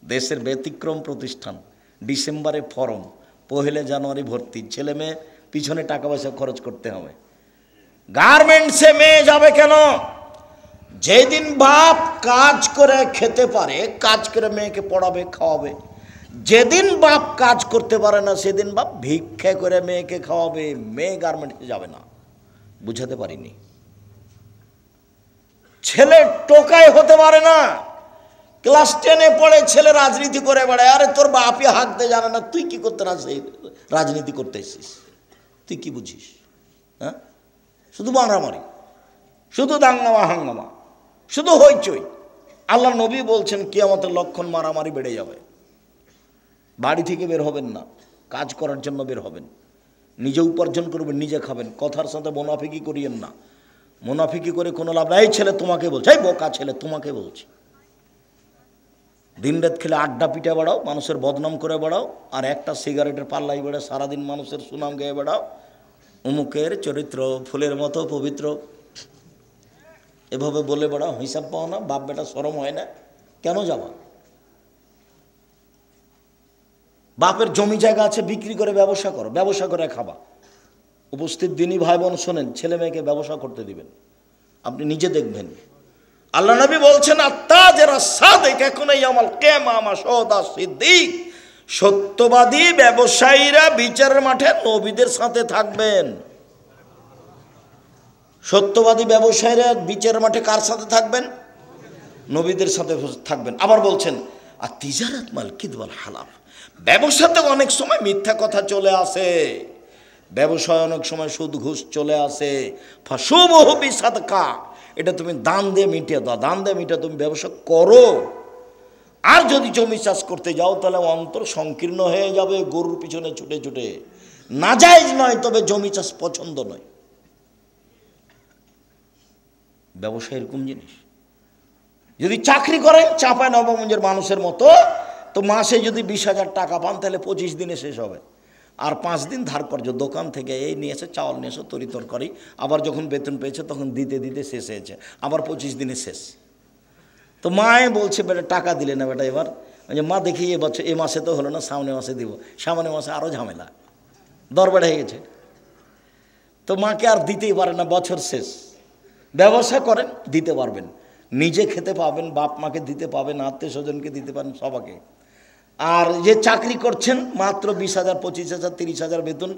দেশের ব্যতিক্রম প্রতিষ্ঠান, ডিসেম্বরে ফরম, 1 জানুয়ারি ভর্তি, ছেলে মেয়ে পিছনে টাকা পয়সা খরচ করতে হবে। গার্মেন্টসে মেয়ে যাবে কেন? যেদিন বাপ কাজ করে খেতে পারে, কাজ করে মেয়েকে পড়াবে খাওয়াবে। যেদিন বাপ কাজ করতে পারে না, সেদিন বাপ ভিক্ষা করে মেয়েকে খাওয়াবে, মেয়ে গার্মেন্টসে যাবে না। বুঝাতে পারিনি? ছেলে টোকাই হতে পারে না, ক্লাস 10-এ পড়ে ছেলে রাজনীতি করে বেড়ায়। আরে তোর বাপই হাঁকতে জানে না, তুই কি করতে না সেই রাজনীতি করতে এসেছিস? তুই কি বুঝিস? হ্যাঁ, শুধু মারামারি, শুধু দাঙ্গামা হাঙ্গামা, শুধু হইচই। আল্লাহ নবী বলছেন কিয়ামতের লক্ষণ মারামারি বেড়ে যাবে। বাড়ি থেকে বের হবেন না, কাজ করার জন্য বের হবেন, নিজে উপার্জন করবেন, নিজে খাবেন। কথার সাথে মুনাফিকি করিয়েন না, মুনাফিকি করে কোনো লাভ নাই। এই ছেলে তোমাকে বলছে, এই বোকা ছেলে তোমাকে বলছে। দিন রাত খেলে আড্ডা পিঠে বেড়াও, মানুষের বদনাম করে বেড়াও, আর একটা সিগারেটের পাল্লাই বেড়ে সারাদিন মানুষের সুনাম গেয়ে বেড়াও। অমুকের চরিত্র ফুলের মতো পবিত্র, এভাবে বলে বেড়াও, হিসাব পাও না, বাপ বেটা শরম হয় না? কেন যাবা? বাপের জমি জায়গা আছে, বিক্রি করে ব্যবসা করো, ব্যবসা করে খাবা। উপস্থিত দিনই ভাই বোন শোনেন, ছেলে মেয়েকে ব্যবসা করতে দিবেন, আপনি নিজে দেখবেন। আল্লাহ নবী বলছেন, আত্তাজেরা সাদিক একুনাই আমাল কিয়ামা শাহাদা সিদ্দিক, সত্যবাদী ব্যবসায়ীরা বিচারের মাঠে নবীদের সাথে থাকবেন। সত্যবাদী ব্যবসায়ীরা বিচারের মাঠে কার সাথে থাকবেন? নবীদের সাথে থাকবেন। আবার বলছেন, আর তিজারাত মাল কিদওয়াল হালাফ, ব্যবসাতে অনেক সময় মিথ্যা কথা চলে আসে, ব্যবসায় অনেক সময় সুদ ঘুষ চলে আসে। ফাসুবহু বিসাদকা, এটা তুমি দান দিয়ে মিটিয়ে দাও, দান দিয়ে মিটিয়ে তুমি ব্যবসা করো। আর যদি জমি চাষ করতে যাও তাহলে অন্তর সংকীর্ণ হয়ে যাবে, গরুর পিছনে ছুটে ছুটে। নাজায়েজ নয়, তবে জমি চাষ পছন্দ নয়। ব্যবসা এরকম জিনিস। যদি চাকরি করেন চাঁপায় নবাবগঞ্জের মানুষের মতো, তো মাসে যদি 20,000 টাকা পান তাহলে 25 দিনে শেষ হবে। আর 5 দিন ধার কর্য, দোকান থেকে এই নিয়ে এসে চাউল নিয়ে এসে তরি তরকারি, আবার যখন বেতন পেয়েছে তখন দিতে দিতে শেষ হয়েছে, আবার 25 দিনে শেষ। তো মায়ে বলছে, বেটা টাকা দিলে না বেটা এবার? মা দেখি এবছর এ মাসে তো হলো না, সামনে মাসে দিব। সামনে মাসে আরও ঝামেলা, দর বেড়ে হয়ে গেছে। তো মাকে আর দিতেই পারে না, বছর শেষ। ব্যবসা করেন, দিতে পারবেন, নিজে খেতে পাবেন, বাপ মাকে দিতে পাবেন, আত্মীয় স্বজনকে দিতে পারেন, সবাকে। আর যে চাকরি করছেন মাত্র 20,000, 25,000, 30,000 বেতন,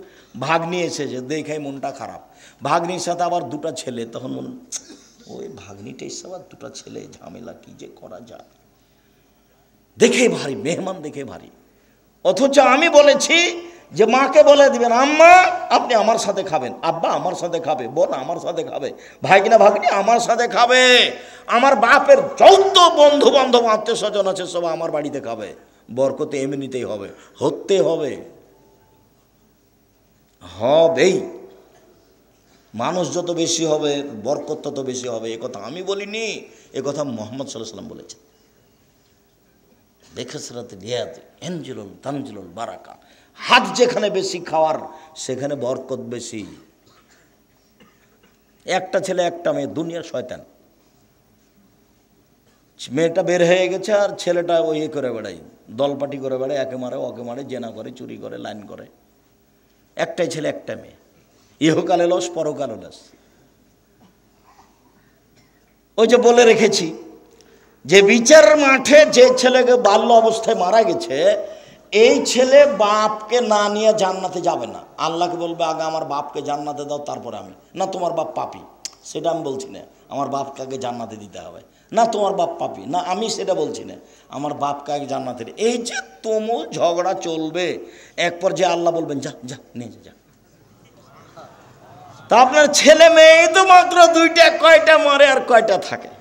ভাগ্নি এসেছে, দেখাই মনটা খারাপ। ভাগ্নির সাথে আবার 2টা ছেলে, তখন মন, ওই ভাগ্নিটা এসে আবার 2টা ছেলে, ঝামেলা কি যে করা যায়, দেখে ভারী, মেহমান দেখে ভারী। অথচ আমি বলেছি যে মাকে বলে দিবেন, আম্মা আপনি আমার সাথে খাবেন, আব্বা আমার সাথে খাবে, বোন আমার সাথে খাবে, ভাগিনা ভাগ্নি আমার সাথে খাবে, আমার বাপের যত বন্ধু বান্ধব আত্মীয় স্বজন আছে সব আমার বাড়িতে খাবে। বরকত এমনিতেই হবে, হতে হবে, হবেই। মানুষ যত বেশি হবে বরকত তত বেশি হবে, এ কথা আমি বলিনি, এ কথা মুহাম্মদ সাল্লাল্লাহু আলাইহি ওয়াসাল্লাম বলেছেন। বেখসরাতে রিয়াদ এনজুলুল তানজুলুল বারাকা, হাত যেখানে বেশি খাওয়ার সেখানে বরকত বেশি। একটা ছেলে একটা মেয়ে, দুনিয়ার শয়তান। মেয়েটা বের হয়ে গেছে আর ছেলেটা ওই করে বেড়ায়, দলপাটি করে বেড়ায়, একে মারে ওকে মারে, জেনা করে, চুরি করে, লাইন করে। একটাই ছেলে একটা মেয়ে, ইহকালে লস পরকালে লস। ওই যে বলে রেখেছি যে বিচার মাঠে যে ছেলেকে বাল্য অবস্থায় মারা গেছে, এই ছেলে বাপকে না নিয়ে জান্নাতে যাবে না। আল্লাহকে বলবে আগে আমার বাপকে জান্নাতে দাও, তারপরে আমি। না তোমার বাপ পাপী, সেটা আমি বলছি না, আমার বাপকে আগে জান্নাতে দিতে হবে। না তোমার বাপ পাপী, না আমি সেটা বলছি না, আমার বাপকে আগে জান্নাতে। এই যে তুমুল ঝগড়া চলবে, এক পর্যায়ে আল্লাহ বলবেন যা যা নিয়ে যা। তা আপনার ছেলে মেয়ে তো মাত্র দুইটা, কয়টা মরে আর কয়টা থাকে?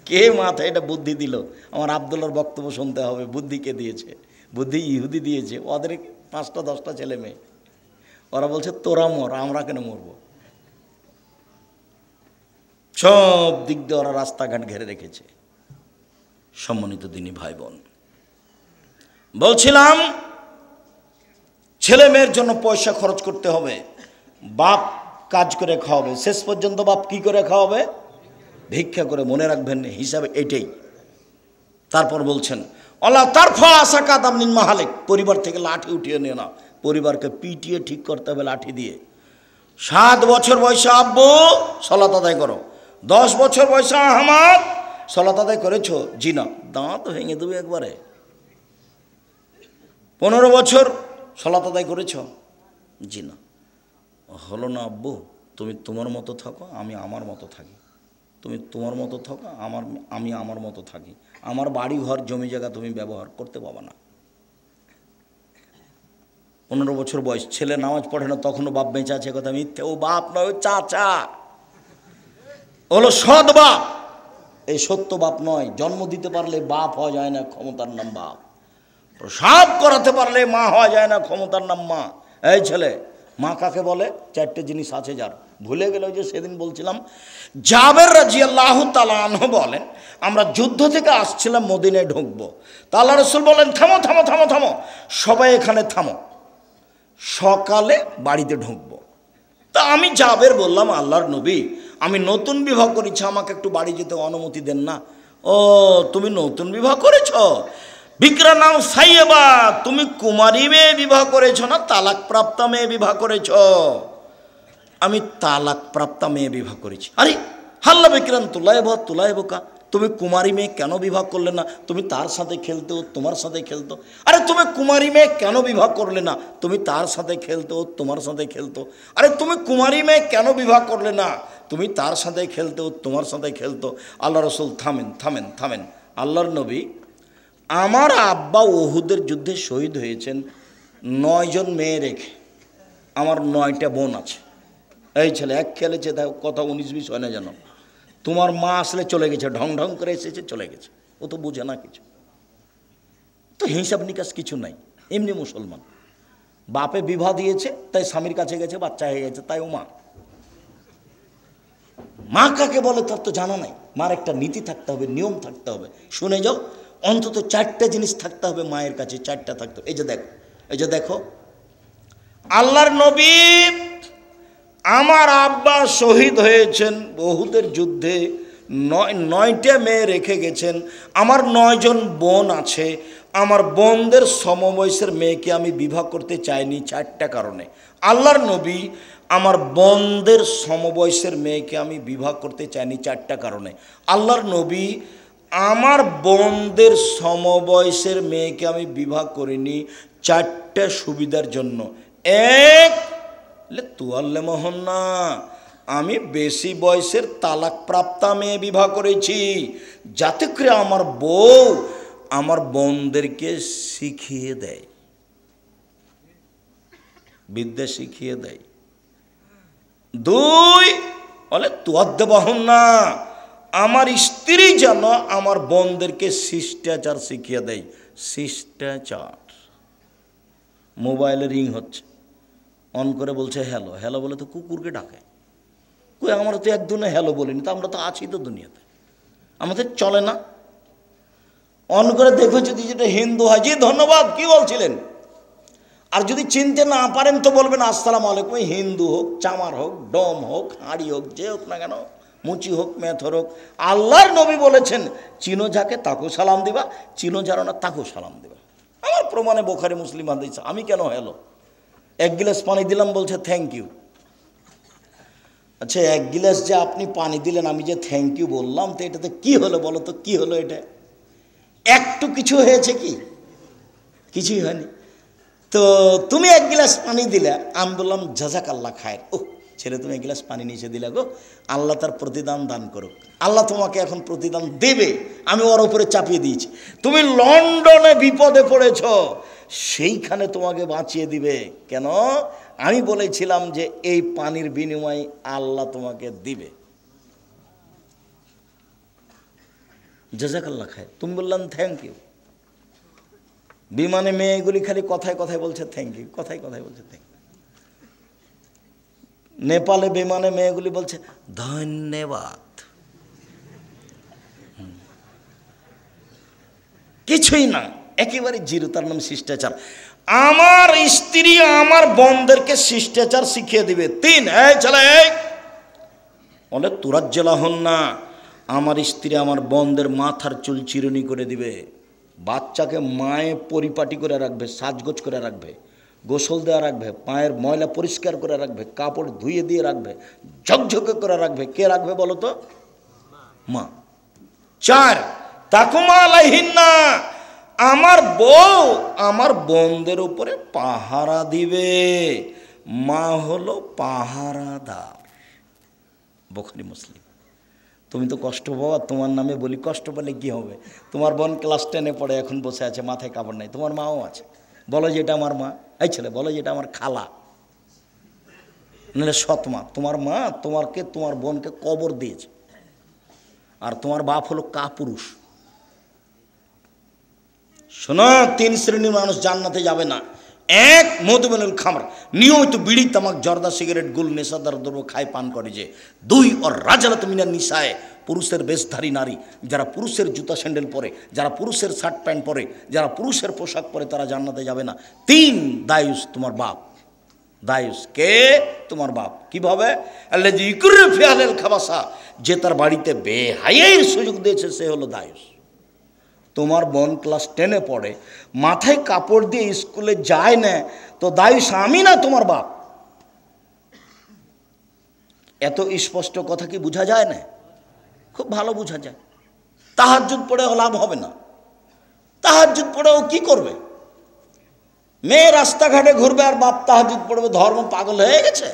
কে মাথায় এটা বুদ্ধি দিল? আমার আব্দুল্লাহর বক্তব্য শুনতে হবে। বুদ্ধি কে দিয়েছে? বুদ্ধি ইহুদি দিয়েছে। ওদের 5টা 10টা ছেলে মেয়ে, ওরা বলছে তোরা মর, আমরা কেন মরব? সব দিক দিয়ে ওরা রাস্তাঘাট ঘেরে রেখেছে। সম্মানিত দিনী ভাই বোন, বলছিলাম ছেলে মেয়ের জন্য পয়সা খরচ করতে হবে, বাপ কাজ করে খাওয়াবে। শেষ পর্যন্ত বাপ কি করে খাওয়াবে? ভিক্ষা করে। মনে রাখবেন হিসাবে এটাই। তারপর বলছেন আল্লাহ তারফা আসাকাত আমনিন মাহালিক, পরিবার থেকে লাঠি উঠিয়ে নিয়ে না, পরিবারকে পিটিয়ে ঠিক করতে হবে লাঠি দিয়ে। 7 বছর বয়সে আব্বু সালাত আদায় করো, 10 বছর বয়সে আহমদ সালাত আদায় করেছো? জি না। দাঁত ভেঙে দেবে একবারে। 15 বছর সালাত আদায় করেছ? জি না। হলো না আব্বু, তুমি তোমার মতো থাকো, আমি আমার মতো থাকি। তুমি তোমার মতো থাকো, আমি আমার মতো থাকি। আমার বাড়ি ঘর জমি জায়গা তুমি ব্যবহার করতে পাবা না। 15 বছর বয়স, ছেলে নামাজ পড়ে না, তখনও বাপ বেঁচে আছে, কথা মিথ্যে। ও বাপ নয়, ও চাচা, হলো সৎ বাপ। এই সত্য বাপ নয়। জন্ম দিতে পারলে বাপ হওয়া যায় না, ক্ষমতার নাম বাপ। প্রসাব করাতে পারলে মা হওয়া যায় না, ক্ষমতার নাম মা। এই ছেলে, মা কাকে বলে? 4টে জিনিস আছে যার, ভুলে গেল। যে সেদিন বলছিলাম, জাবের রাদিয়াল্লাহু তাআলা আনহু বলেন, আমরা যুদ্ধ থেকে আসছিলাম, মদিনায় ঢুকবো। তা আল্লাহ রাসূল বলেন থামো থামো থামো থামো, সবাই এখানে থামো, সকালে বাড়িতে ঢুকবো। তা আমি জাবের বললাম, আল্লাহর নবী, আমি নতুন বিবাহ করেছি, আমাকে একটু বাড়ি যেতে অনুমতি দেন না। ও তুমি নতুন বিবাহ করেছ? বিক্রা নাম সাইয়েবা, তুমি কুমারী মেয়ে বিবাহ করেছ না তালাক প্রাপ্তা মেয়ে বিবাহ করেছ? আমি তালাক প্রাপ্তা মেয়ে বিবাহ করেছি। আরে হাল্লা বিক্রান তুলাইব কা, তুমি কুমারী মেয়ে কেন বিবাহ করলে না? তুমি তার সাথে খেলতে, ও তোমার সাথে খেলতো। আরে তুমি কুমারী মেয়ে কেন বিবাহ করলে না? তুমি তার সাথে খেলতে, ও তোমার সাথে খেলতো। আরে তুমি কুমারী মেয়ে কেন বিবাহ করলে না? তুমি তার সাথে খেলতে, ও তোমার সাথে খেলতো। আল্লাহ রসুল থামেন থামেন থামেন। আল্লাহর নবী, আমার আব্বা উহুদের যুদ্ধে শহীদ হয়েছেন 9 জন মেয়ে রেখে, আমার 9টা বোন আছে। এই ছেলে এক খেলেছে, কথা 19-20 হয় না যেন। তোমার মা আসলে চলে গেছে, ঢং ঢং করে এসেছে, চলে গেছে, ও তো বুঝে না কিছু, তো হিসাব নিকাশ কিছু নাই। এমনি মুসলমান, বাপে বিবাহ দিয়েছে তাই স্বামীর কাছে গেছে, বাচ্চা হয়ে গেছে, তাই ও মা। মা কাকে বলে তার তো জানা নাই। মার একটা নীতি থাকতে হবে, নিয়ম থাকতে হবে। শুনে যাও, অন্তত 4টে জিনিস থাকতে হবে মায়ের কাছে, 4টা থাকতে হবে। এই যে দেখো, আল্লাহর নবী, আমার আব্বা শহীদ হয়েছেন উহুদের যুদ্ধে, 9টা মেয়ে রেখে গেছেন। আমার 9 জন বোন আছে, আমার বোনদের সমবয়সের মেয়েকে আমি বিবাহ করতে চাইনি 4টা কারণে। আল্লাহর নবী, আমার বোনদের সমবয়সের মেয়েকে আমি বিবাহ করতে চাইনি 4টা কারণে। আল্লাহর নবী, আমার বোনদের সমবয়সের মেয়েকে আমি বিবাহ করিনি 4টা সুবিধার জন্য। এক, তুয়াল্লে মোহন না, আমি বেশি বয়সের তালাক প্রাপ্তা মেয়ে বিবাহ করেছি, যাতে করে আমার বউ আমার বোনদেরকে শিখিয়ে দেয়, বিদ্যা শিখিয়ে দেয়। 2, বলে তুয়াদ্দে বহন না, আমার স্ত্রী যেন আমার বোনদেরকে শিষ্টাচার শিখিয়ে দেয়। শিষ্টাচার। মোবাইলে রিং হচ্ছে, অন করে বলছে হ্যালো, হ্যালো বলে তো কুকুরকে ডাকে। কই আমরা তো একদিনে হ্যালো বলিনি, তো আমরা তো আছি তো দুনিয়াতে, আমাদের চলে না। অন করে দেখো যদি যেটা হিন্দু হয়, জি ধন্যবাদ, কি বলছিলেন। আর যদি চিনতে না পারেন তো বলবেন আসসালামু আলাইকুম। হিন্দু হোক, চামার হোক, ডম হোক, হাঁড়ি হোক, যে হোক না কেন, মুচি হোক, মেথর হোক, আল্লাহর নবী বলেছেন চিনো যাকে তাকেও সালাম দিবা, চিনো যারা না তাকেও সালাম দিবা। আমার প্রমাণে বোখারি মুসলিম হাদিস। আমি কেন হ্যালো? এক গিলাস পানি দিলাম বলছে থ্যাংক ইউ। আচ্ছা, এক গিলাস যে আপনি পানি দিলেন, আমি যে থ্যাংক ইউ বললাম, তো এটাতে কি হলো বলো তো, কি হলো? এটা একটু কিছু হয়েছে কি? কিছুই হয়নি। তো তুমি এক গিলাস পানি দিলে, আমি বললাম জাজাক আল্লাহ খায়ের। ও ছেলে, তুমি এক গিলাস পানি নিচে দিলে গো, আল্লাহ তার প্রতিদান দান করুক। আল্লাহ তোমাকে এখন প্রতিদান দেবে, আমি ওর উপরে চাপিয়ে দিয়েছি। তুমি লন্ডনে বিপদে পড়েছ, সেইখানে তোমাকে বাঁচিয়ে দিবে। কেন? আমি বলেছিলাম যে এই পানির বিনিময়ে আল্লাহ তোমাকে দিবে। জাজাক আল্লাহ খায়ের। তুমি বললাম থ্যাংক ইউ। বিমানে মেয়েগুলি খালি কথায় কথায় বলছে থ্যাংক ইউ, কথায় কথায় বলছে থ্যাংক ইউ। নেপালে বিমানে মেয়েগুলি বলছে ধন্যবাদ। কিছুই না, একেবারে জিরো। তার নাম শিষ্টাচার। আমার স্ত্রী আমার বোনদেরকে শিষ্টাচার শিখিয়ে দিবে। 3, এই ছেলে বলে তুরাজ্জেলা হন না। আমার স্ত্রী আমার বোনদের মাথার চুল চিরুনি করে দিবে, বাচ্চাকে মায়ে পরিপাটি করে রাখবে, সাজগোজ করে রাখবে, গোসল দেওয়া রাখবে, পায়ের ময়লা পরিষ্কার করে রাখবে, কাপড় ধুয়ে দিয়ে রাখবে, ঝকঝকে করে রাখবে। কে রাখবে বলো তো? মা। 4, তাকুমা আলাইহিন্না, আমার বউ আমার বোনদের উপরে পাহারা দিবে। মা হলো পাহারাদার। বুখারী মুসলিম। তুমি তো কষ্ট পাও, তোমার নামে বলি, কষ্ট পেলে কি হবে? তোমার বোন ক্লাস 10-এ পড়ে, এখন বসে আছে, মাথায় কাপড় নাই। তোমার মাও আছে, বলো যে এটা আমার মা। এই ছেলে বলো যে এটা আমার খালা, নাহলে সৎ মা। তোমার মা তোমার বোনকে কবর দিয়েছে, আর তোমার বাপ হলো কাপুরুষ। শোনো, 3 শ্রেণীর মানুষ জান্নাতে যাবে না। 1, মধুমেনুল খামর, নিয়মিত বিড়ি, তামাক, জর্দা, সিগারেট, গুল, নেশাদার দ্রব্য খায়, পান করে যে। 2, ওর রাজালাত মিনান নিসায়ে, পুরুষের বেশধারী নারী, যারা পুরুষের জুতা স্যান্ডেল পরে, যারা পুরুষের শার্ট প্যান্ট পরে, যারা পুরুষের পোশাক পরে, তারা জান্নাতে যাবে না। 3, দায়ুস, তোমার বাপ। দায়ুস কে? তোমার বাপ। কিভাবে? আল্লাযী ইকুরু ফি আহলিল খাবাসা, যে তার বাড়িতে বেহায়ার সুযোগ দিয়েছে, সে হলো দায়ুস। তোমার বোন ক্লাস 10-এ পড়ে, মাথায় কাপড় দিয়ে স্কুলে যায় না, তো দায়ুস আমি না তোমার বাপ। এত স্পষ্ট কথা কি বোঝা যায় না? খুব ভালো বোঝা যায়। তাহাজ্জুদ পড়েও লাভ হবে না। তাহাজ্জুদ পড়েও কি করবে? মেয়ে রাস্তাঘাটে ঘুরবে আর বাপ তাহাজ্জুদ পড়বে। ধর্ম পাগল হয়ে গেছে।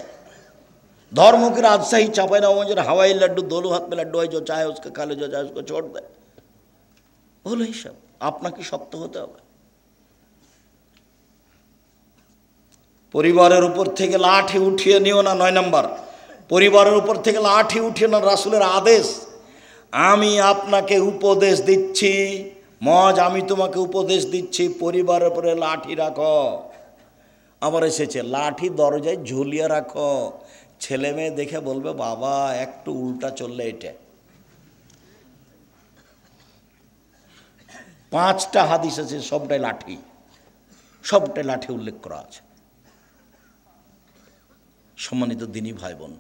धर्म की राजशाही चापाई ना मुझे हवाई लड्डू दोनों हाथ में लड्डू है, जो चाहे उसके खा ले, जो चाहे उसको छोड़ दे। বলো এইসব আপনাকে শক্ত হতে হবে। পরিবারের উপর থেকে লাঠি উঠিয়ে নিও না। 9 নম্বর, পরিবারের উপর থেকে লাঠি উঠিয়ে না, রাসূলের আদেশ। আমি আপনাকে উপদেশ দিচ্ছি, মজ আমি তোমাকে উপদেশ দিচ্ছি, পরিবারের উপরে লাঠি রাখো। আবার এসেছে লাঠি দরজায় ঝুলিয়ে রাখো। ছেলে মেয়ে দেখে বলবে বাবা একটু উল্টা চললে এটা। 5টা হাদিস আছে, সবটাই লাঠি, সবটাই লাঠি উল্লেখ করা আছে। সম্মানিত দিনী ভাই বোন,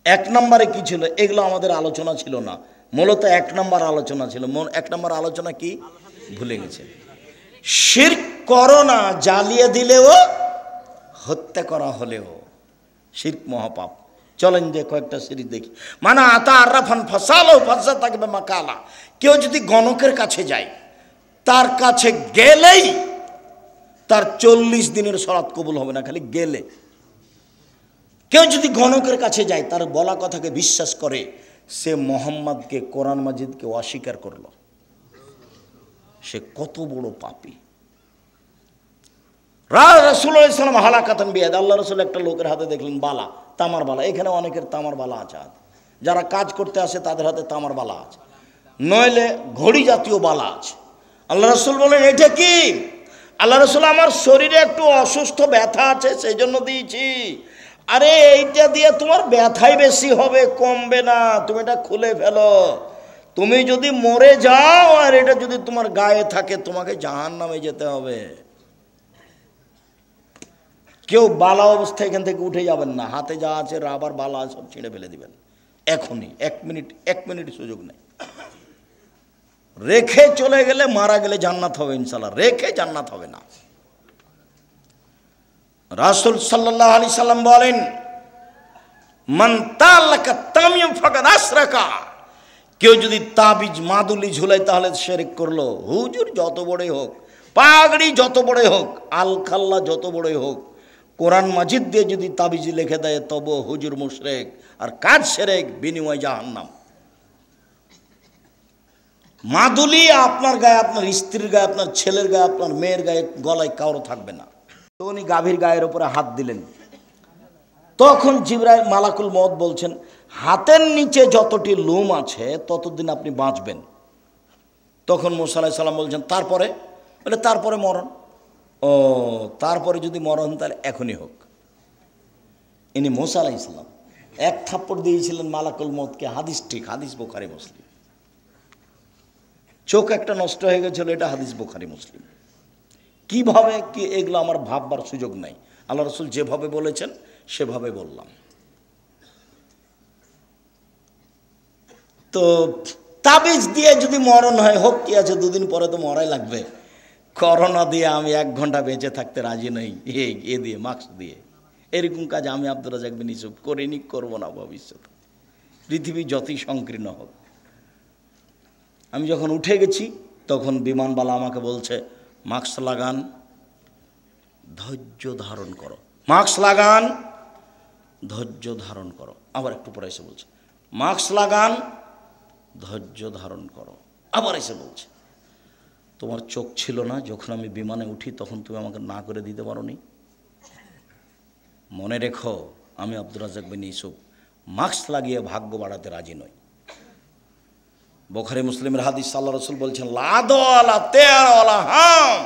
1 নম্বরে কি ছিল? এগুলো আমাদের আলোচনা ছিল না, মূলত 1 নম্বর আলোচনা ছিল। 1 নম্বর আলোচনা কি ভুলে গেছে। শিরক করো না, জ্বালিয়ে দিলেও, হত্যা করা হলেও শিরক মহাপাপ। চলেন যে কয়েকটা সিরিজ দেখি। মানে আতা আরাফান ফাসালো ফাসা থাকবে মাকালা। কেউ যদি গণকের কাছে যায়, তার কাছে গেলেই তার 40 দিনের সলাত কবুল হবে না, খালি গেলে। কেউ যদি গণকের কাছে যায়, তার বলা কথাকে বিশ্বাস করে, সে মোহাম্মদকে, কোরআন মাজিদকে অস্বীকার করলো, সে কত বড় পাপী। রাসূলুল্লাহ সাল্লাল্লাহু আলাইহি ওয়াসাল্লাম হালাকাতান বিয়াদ, আল্লাহ রাসূল একটা লোকের হাতে দেখলেন বালা, তামার বালা। এখানে অনেকের তামার বালা আছে, যারা কাজ করতে আসে তাদের হাতে তামার বালা আছে, নইলে ঘড়ি জাতীয় বালা আছে। আল্লাহ রাসূল বলেন এটা কি? আল্লাহ রাসূল আমার শরীরে একটু অসুস্থ ব্যথা আছে, সেই জন্য দিয়েছি। আরে এইটা দিয়ে তোমার ব্যথাই বেশি হবে, কমবে না, তুমি এটা খুলে ফেলো। তুমি যদি মরে যাও আর এটা যদি তোমার গায়ে থাকে, তোমাকে জাহান্নামে যেতে হবে। কেউ বালা অবস্থায় এখান থেকে উঠে যাবেন না, হাতে যা আছে রাবার বালা সব ছিঁড়ে ফেলে দিবেন এখনই। এক মিনিট সুযোগ নেই। রেখে চলে গেলে, মারা গেলে জান্নাত হবে ইনশাল্লাহ, রেখে জান্নাত হবে না। রাসূল সাল্লাল্লাহু আলাইহি সাল্লাম বলেন, মান তালাকা তামিম ফাকাদ আশরাকা, কেউ যদি তাবিজ মাদুলি ঝুলায় তাহলে শিরক করলো। হুজুর যত বড়ই হোক, পাগড়ি যত বড়ই হোক, আলখাল্লা যত বড়ই হোক, কোরআন মাজিদ দিয়ে যদি তাবিজ লিখে দেয় তবে হুজুর মুশরিক, আর কাজ শিরক, বিনিময় জাহান্নাম। মাদুলি আপনার গায়ে, আপনার স্ত্রীর গায়ে, আপনার ছেলের গায়ে, আপনার মেয়ের গায়ে, গলায় কারো থাকবে না। তো উনি গাভীর গায়ের উপরে হাত দিলেন, তখন জিবরাইল মালাকুল মউত বলছেন, হাতের নিচে যতটি লোম আছে ততদিন আপনি বাঁচবেন। তখন মুসা আলাইহিস সালাম বলছেন, তারপরে? বলে তারপরে মরণ। ও, তারপরে যদি মরণ তাহলে এখনই হোক। ইনি মুসা আলাইহিস সালাম এক থাপ্পড় দিয়েছিলেন মালাকুল মউতকে। হাদিস ঠিক, হাদিস বুখারী মুসলিম। চোখ একটা নষ্ট হয়ে গেছিল, এটা হাদিস বুখারী মুসলিম। কিভাবে কি এগুলো আমার ভাববার সুযোগ নাই। আল্লাহ রাসূল যেভাবে বলেছেন সেভাবে বললাম। তো তাবিজ দিয়ে যদি মরণ হয়, হোক, কি আছে, দুদিন পরে তো মরাই লাগবে। করোনা দিয়ে আমি 1 ঘন্টা বেঁচে থাকতে রাজি নই, এ দিয়ে, মাস্ক দিয়ে। এরকম কাজ আমি আব্দুর রাজ্জাক বিন ইউসুফ করিনি, করবো না ভবিষ্যতে, পৃথিবী যতই সংকীর্ণ হোক। আমি যখন উঠে গেছি তখন বিমানবালা আমাকে বলছে, মাস্ক লাগান, ধৈর্য ধারণ করো, মাস্ক লাগান, ধৈর্য ধারণ করো। আবার একটু পরে এসে বলছে, মাস্ক লাগান, ধৈর্য ধারণ করো। আবার এসে বলছে, তোমার চোখ ছিল না যখন আমি বিমানে উঠি, তখন তুমি আমাকে না করে দিতে পারোনি। মনে রেখো, আমি আব্দুর রাজ্জাক বিন ইউসুফ মাস্ক লাগিয়ে ভাগ্য বাড়াতে রাজি নই। বুখারী মুসলিমের হাদিস, আল্লাহ রাসূল বলছেন, লাদওয়ালা তেরওয়ালা হাম,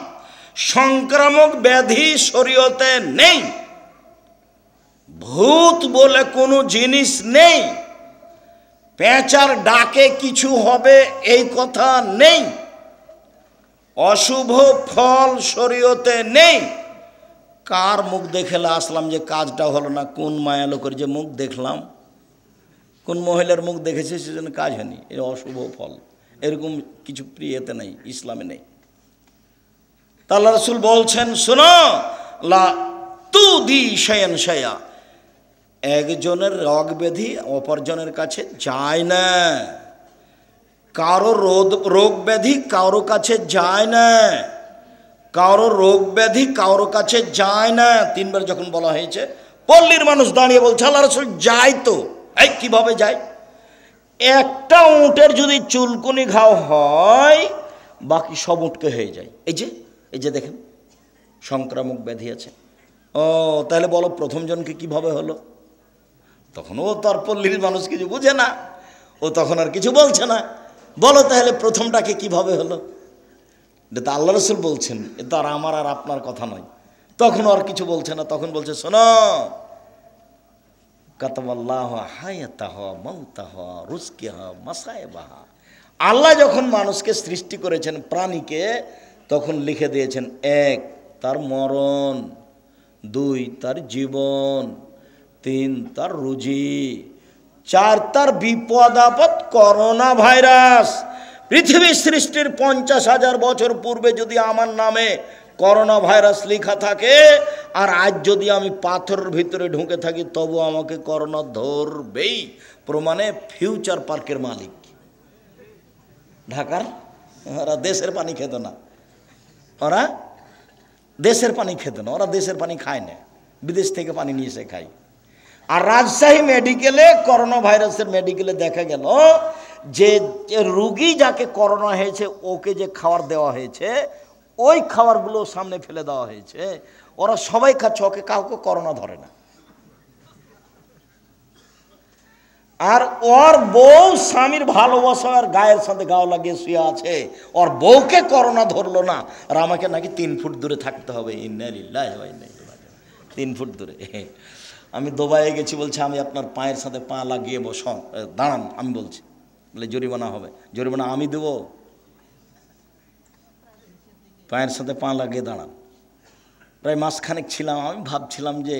সংক্রামক ব্যাধি শরীয়তে নেই, ভূত বলে কোনো জিনিস নেই, পেঁচার ডাকে কিছু হবে এই কথা নেই, অশুভ ফল শরীয়তে নেই। কার মুখ দেখলে আসলাম যে কাজটা হলো না? কোন মায়া লোকের যে মুখ দেখলাম, কোন মহিলার মুখ দেখেছে সেজন্য কাজ হয়নি, এর অশুভ ফল, এরকম কিছু প্রিয়তে নেই, ইসলামে নেই। তা আল্লাহ রাসূল বলছেন, শোনো, লা তুদি শায়ান শায়া, একজনের রোগ ব্যাধি অপরজনের কাছে যায় না, কারো রোগ ব্যাধি কারো কাছে যায় না, কারো রোগ ব্যাধি কারো কাছে যায় না। 3 বার যখন বলা হয়েছে, পল্লীর মানুষ দাঁড়িয়ে বলছে, আল্লাহ রাসূল যায় তো। এই কিভাবে যায়? একটা উটের যদি চুলকুনি ঘাও হয়, বাকি সব উটকে হয়ে যায়। এই যে দেখেন সংক্রামক ব্যাধি আছে। ও, তাহলে বলো প্রথম জনকে কিভাবে হলো? তখন ও তার পল্লীর মানুষ কিছু বুঝে না, ও তখন আর কিছু বলছে না। বলো তাহলে প্রথমটাকে কিভাবে হলো? এটা তো আল্লাহ রাসূল বলছেন, এ তো আর আমার আর আপনার কথা নয়। তখন আর কিছু বলছে না, তখন বলছে, শোনো, কাতাবাল্লাহু হায়াতাহা মাউতাহা রুজকিহা মাসায়বাহা, আল্লাহ যখন মানুষকে সৃষ্টি করেছেন, প্রাণীকে, তখন লিখে দিয়েছেন, 1 তার মরণ, 2 তার জীবন, 3 তার রুজি, 4 তার বিপদ আপদ। করোনা ভাইরাস পৃথিবী সৃষ্টির 50,000 বছর পূর্বে যদি আমার নামে করোনা ভাইরাস লেখা থাকে, আর আজ যদি আমি পাথরের ভিতরে ঢুকে থাকি, তবু আমাকে করোনা ধরবেই। প্রমাণে ফিউচার পার্কের মালিক ঢাকার, ওরা দেশের পানি খেত না, ওরা দেশের পানি খেত না, ওরা দেশের পানি খায় না, বিদেশ থেকে পানি নিয়ে এসে খায়। আর রাজশাহী মেডিকেলে, করোনা ভাইরাসের মেডিকেলে দেখা গেল যে রুগী যাকে করোনা হয়েছে ওকে যে খাবার দেওয়া হয়েছে, ওই খাবারগুলো সামনে ফেলে দেওয়া হয়েছে, ওরা সবাই খাচ্ছে, ওকে কাউকে করোনা ধরে না। আর ওর বউ স্বামীর ভালোবাসার গায়ের সাথে গাও লাগিয়ে শুয়ে আছে, ওর বউকে করোনা ধরলো না, আর আমাকে নাকি 3 ফুট দূরে থাকতে হবে। ইন্না লিল্লাহি ওয়া ইন্না ইলাইহি রাজিউন। 3 ফুট দূরে। আমি দুবাইয়ে গেছি, বলছে আমি আপনার পায়ের সাথে পা লাগিয়ে দাঁড়ান, আমি বলছি, বলে জরিমানা হবে। জরিমানা আমি দেব? পায়ের সাথে পা লাগিয়ে দাঁড়ান। প্রায় মাসখানেক ছিলাম, আমি ভাবছিলাম যে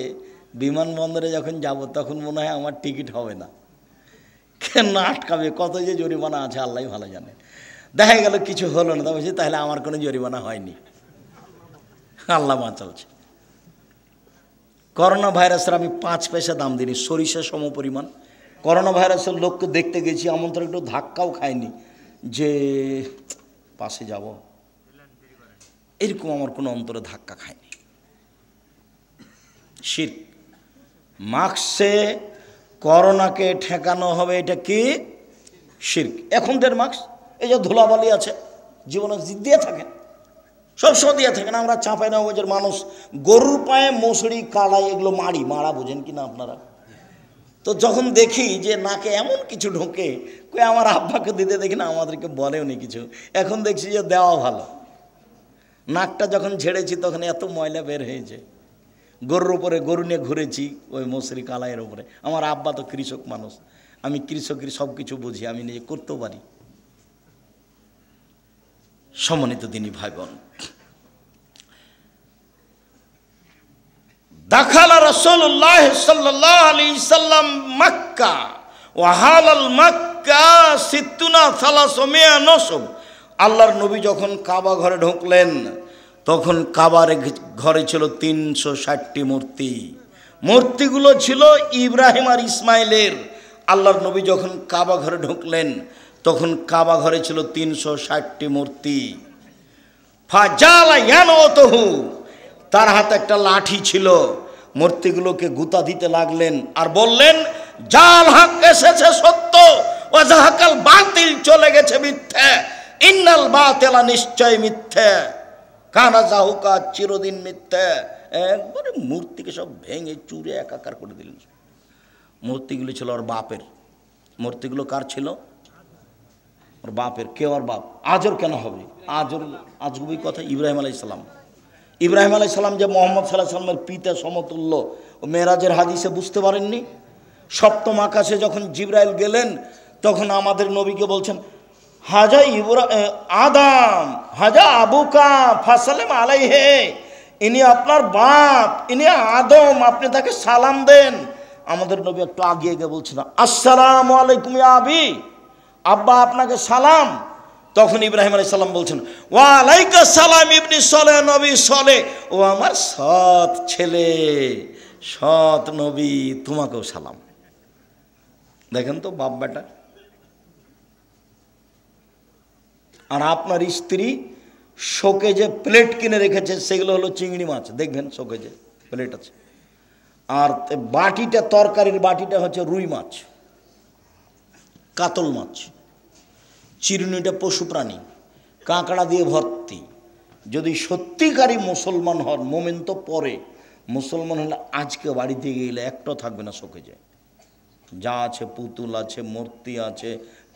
বিমানবন্দরে যখন যাব তখন মনে হয় আমার টিকিট হবে না, কেন আটকাবে, কত যে জরিমানা আছে আল্লাহ ভালো জানে। দেখা গেল কিছু হলো না, তা বলছি তাহলে আমার কোনো জরিমানা হয়নি, আল্লাহ বাঁচালছে। করোনা ভাইরাসের আমি 5 পয়সা দাম দিইনি, সরিষা সম পরিমাণ। করোনা ভাইরাসের লোককে দেখতে গেছি, আমন্ত্রণ একটু ধাক্কাও খায়নি যে পাশে যাব, এরকম আমার কোনো অন্তরে ধাক্কা খায়নি। শিরক। মাস্কে করোনাকে ঠেকানো হবে, এটা কি? শিরক। এখনকার মাস্ক এই যে ধুলাবালি আছে, জীবনে দিয়ে থাকেন, সবসময় দিয়ে থাকেন, আমরা চাপাই না। ওই যে মানুষ গরুর পায়ে মশড়ি কালাই এগুলো মারা বোঝেন কিনা আপনারা? তো যখন দেখি যে নাকে এমন কিছু ঢোকে, কই আমার আব্বাকে দিতে দেখি না, আমাদেরকে বলেও নি কিছু। এখন দেখছি যে দেওয়া ভালো। নাকটা যখন ঝেড়েছি তখন এত ময়লা বের হয়েছে। গরুর উপরে গরু নিয়ে ঘুরেছি ওই মশারি কালাইয়ের উপরে। আমার আব্বা তো কৃষক মানুষ, আমি কৃষকের সব কিছু বুঝি, আমি নিজে করতেও পারি। সম্মানিত দিনী ভাই বোন, দাখালা রাসূলুল্লাহ সাল্লাল্লাহু আলাইহি সাল্লাম মক্কা ওয়া হালাল মক্কা 360 নসব। আল্লাহর নবী যখন কাবা ঘরে ঢুকলেন তখন কাবার ঘরে ছিল 360টি মূর্তি। মূর্তিগুলো ছিল ইব্রাহিম আর ইসমাইলের। আল্লাহর নবী যখন কাবা ঘরে ঢুকলেন তখন কাবা ঘরে ছিল 360টি মূর্তি। ফাজালা ইয়ানতহু, তার হাতে একটা লাঠি ছিল, মূর্তিগুলোকে গুতা দিতে লাগলেন আর বললেন, জাল হক এসেছে সত্য, ও জাহাকাল বাতিল চলে গেছে মিথ্যে, ইন্নাল বাতিলা নিশ্চয় মিথ্যে, কানা জাহুকা চিরদিন মিথ্যে। একবারে মূর্তিকে সব ভেঙে চুরে একাকার করে দিলেন। মূর্তিগুলো ছিল ওর বাপের। মূর্তিগুলো কার ছিল? ওর বাপের। কে ওর বাপ? আজর কেন হবে? আজগুবি কথা। ইব্রাহিম আলাইহিস সালাম। ইব্রাহিম আলাইহিস সালাম যে মুহাম্মদ সাল্লাল্লাহু আলাইহি সাল্লামের পিতা সমতুল্য, ও মেরাজের হাদিসে বুঝতে পারেননি? সপ্তম আকাশে যখন জিবরাইল গেলেন তখন আমাদের নবীকে বলছেন, হাজা আদম হাজা আবুকা ফাসালেম আলাইহে, ইনি আপনার বাপ, ইনি আদম, আপনি তাকে সালাম দেন। আমাদের নবী একটু আগিয়ে গিয়ে বলছেন, আসসালামু আলাইকুম ইয়া আবি, আব্বা আপনাকে সালাম। তখন ইব্রাহিম আলাইহিস সালাম বলছেন, ওয়া আলাইকা সালাম ইবনি সলে, নবী সলে, ও আমার সৎ ছেলে, সৎ নবী, তোমাকেও সালাম। দেখেন তো বাপ বেটা। আর আপনার স্ত্রী শোকেজে প্লেট কিনে রেখেছে, সেগুলো হলো চিংড়ি মাছ, দেখবেন শোকেজে প্লেট আছে। আর বাটিটা, তরকারির বাটিটা হচ্ছে রুই মাছ, কাতল মাছ। চিরুনিটা পশু প্রাণী, কাঁকড়া দিয়ে ভর্তি। যদি সত্যিকারই মুসলমান হন, মোমেন তো পরে, মুসলমান হলে আজকে বাড়িতে গেলে একটাও থাকবে না শোকেজে। যা আছে, পুতুল আছে, মূর্তি আছে,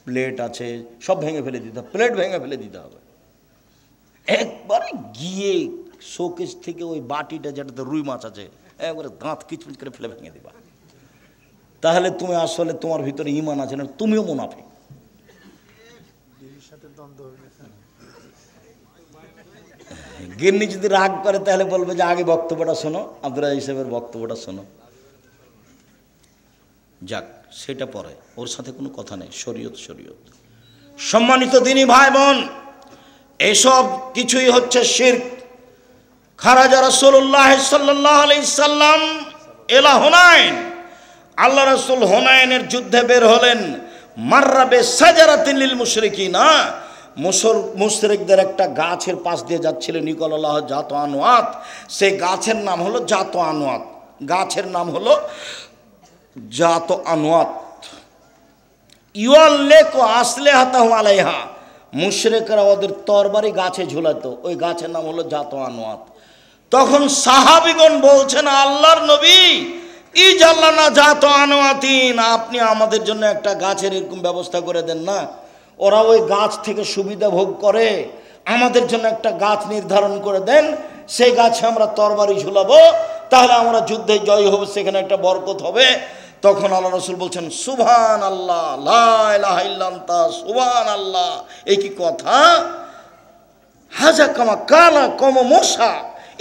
প্লেট আছে, সব ভেঙে ফেলে দিতে হবে, প্লেট ভেঙে ফেলে দিতে হবে। একবারে গিয়ে শোকেজ থেকে ওই বাটিটা যেটাতে রুই মাছ আছে একবারে দাঁত কিচমিচ করে ফেলে ভেঙে দিবা। তাহলে তুমি আসলে তোমার ভিতরে ঈমান আছে না, তুমিও মুনাফিক। গিন্নি যদি রাগ করে তাহলে বলবে যে আগে বক্তব্যটা শোনো, আব্দুল রাজ্জাক সাহেবের বক্তব্যটা শোনো। যাক, সেটা পরে, ওর সাথে কোনো কথা নেই। শরীয়ত শরীয়ত। সম্মানিত দিনী ভাই বোন, এসব কিছুই হচ্ছে শিরক। খারাজা রাসূলুল্লাহ সাল্লাল্লাহু আলাইহি সাল্লাম এলা হুনাইন, আল্লাহ রাসূল হুনাইনের যুদ্ধে বের হলেন। মাররাবে সাজারাতিন লিল মুশরিকিনা, মুশরিকদের একটা গাছের পাশ দিয়ে যাচ্ছিল, নিকলাল্লাহ জাত আনওয়াত। সেই গাছের নাম হলো জাত আনওয়াত, গাছের নাম হলো জাত আনওয়াত। ইউআল্লিকু আসলিহাতাহু আলাইহা, মুশরিকরা ওদের তরবারি গাছে ঝুলাতো, ওই গাছের নাম হলো জাত আনওয়াত। তখন সাহাবীগণ বলছেন, আল্লাহর নবী, ইজাল্লানা জাত আনওয়াতিন, আপনি আমাদের জন্য একটা গাছের এরকম ব্যবস্থা করে দেন না। ওরা ওই গাছ থেকে সুবিধা ভোগ করে, আমাদের জন্য একটা গাছ নির্ধারণ করে দেন, সেই গাছে আমরা তরবারি ঝুলাবো, তাহলে আমরা যুদ্ধে জয় হবে, সেখানে একটা বরকত হবে। তখন আল্লাহ রসুল বলছেন সুবহান আল্লাহ, লা ইলাহা ইল্লা আনতা সুবহান আল্লাহ। এই কি কথা? হাজা কামা কালা কম মুসা,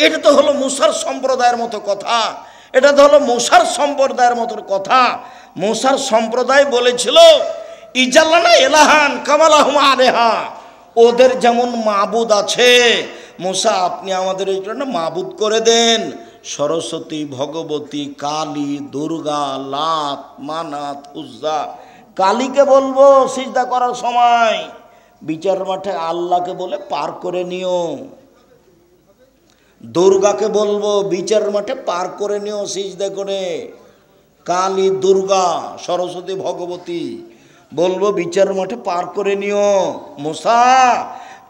এটা তো হলো মুসার সম্প্রদায়ের মতো কথা, এটা তো হলো মুসার সম্প্রদায়ের মতো কথা। মুসার সম্প্রদায় বলেছিল ইজাল্লানা এলাহান কামালাহুম আলেহা, ওদের যেমন মাবুদ আছে, মুসা আপনি আমাদের এই জন্য মাবুদ করে দেন। সরস্বতী, ভগবতী, কালী, দুর্গা, লাত, মানাত, উজ্জা। কালীকে বলবো সিজদা করার সময় বিচার মাঠে আল্লাহকে বলে পার করে নিও। দুর্গাকে বলবো বিচার মাঠে পার করে নিও সিজদা করে। কালী, দুর্গা, সরস্বতী, ভগবতী বলবো বিচার মাঠে পার করে নিও। মুসা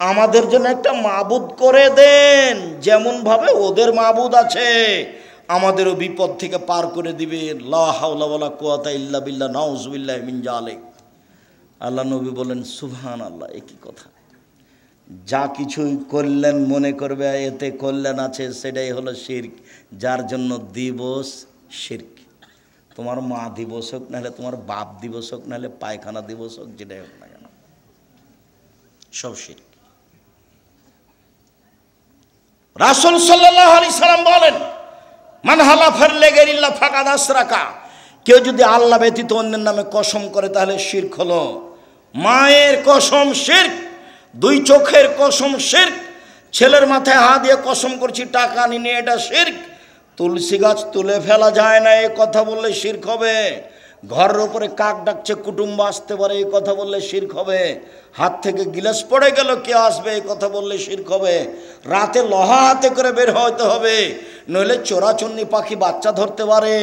আমাদের জন্য একটা মাবুদ করে দেন, যেমন ভাবে ওদের মাবুদ আছে, আমাদেরও বিপদ থেকে পার করে দিবে। লা হাওলা ওয়ালা কুওয়াতা ইল্লা বিল্লাহ, নাউযুবিল্লাহি মিন যালিক। আল্লাহ নবী বলেন সুবহান আল্লাহ। একই কথা, যা কিছুই করলেন মনে করবে এতে কল্যাণ আছে, সেটাই হলো শিরক। যার জন্য দিবস শিরক, তোমার মা দিবস হোক, নাহলে তোমার বাপ দিবস হোক, নাহলে পায়খানা দিবস হোক, যেটাই হোক না কেন, সব শিরক। রাসূল সাল্লাল্লাহু আলাইহি সাল্লাম বলেন মান হালাফা লিগাইরিল্লাহ ফাকাদ আশরাকা, কেউ যদি আল্লাহ ব্যতীত অন্যের নামে কসম করে তাহলে শিরক হলো। মায়ের কসম শিরক, দুই চোখের কসম শিরক, ছেলের মাথায় হাত দিয়ে কসম করছি টাকা নিয়ে, এটা শিরক। তুলসী গাছ তুলে ফেলা যায় না, এই কথা বললে শিরক হবে। ঘরের উপরে কাক ডাকছে কুটুম্ব আসতে পারে, এই কথা বললে শিরক হবে। হাত থেকে গিলাস পড়ে গেল, কে আসবে, এই কথা বললে শিরক হবে। রাতে লোহা হাতে করে বের হইতে হবে, নইলে চোরাচুন্নি পাখি বাচ্চা ধরতে পারে,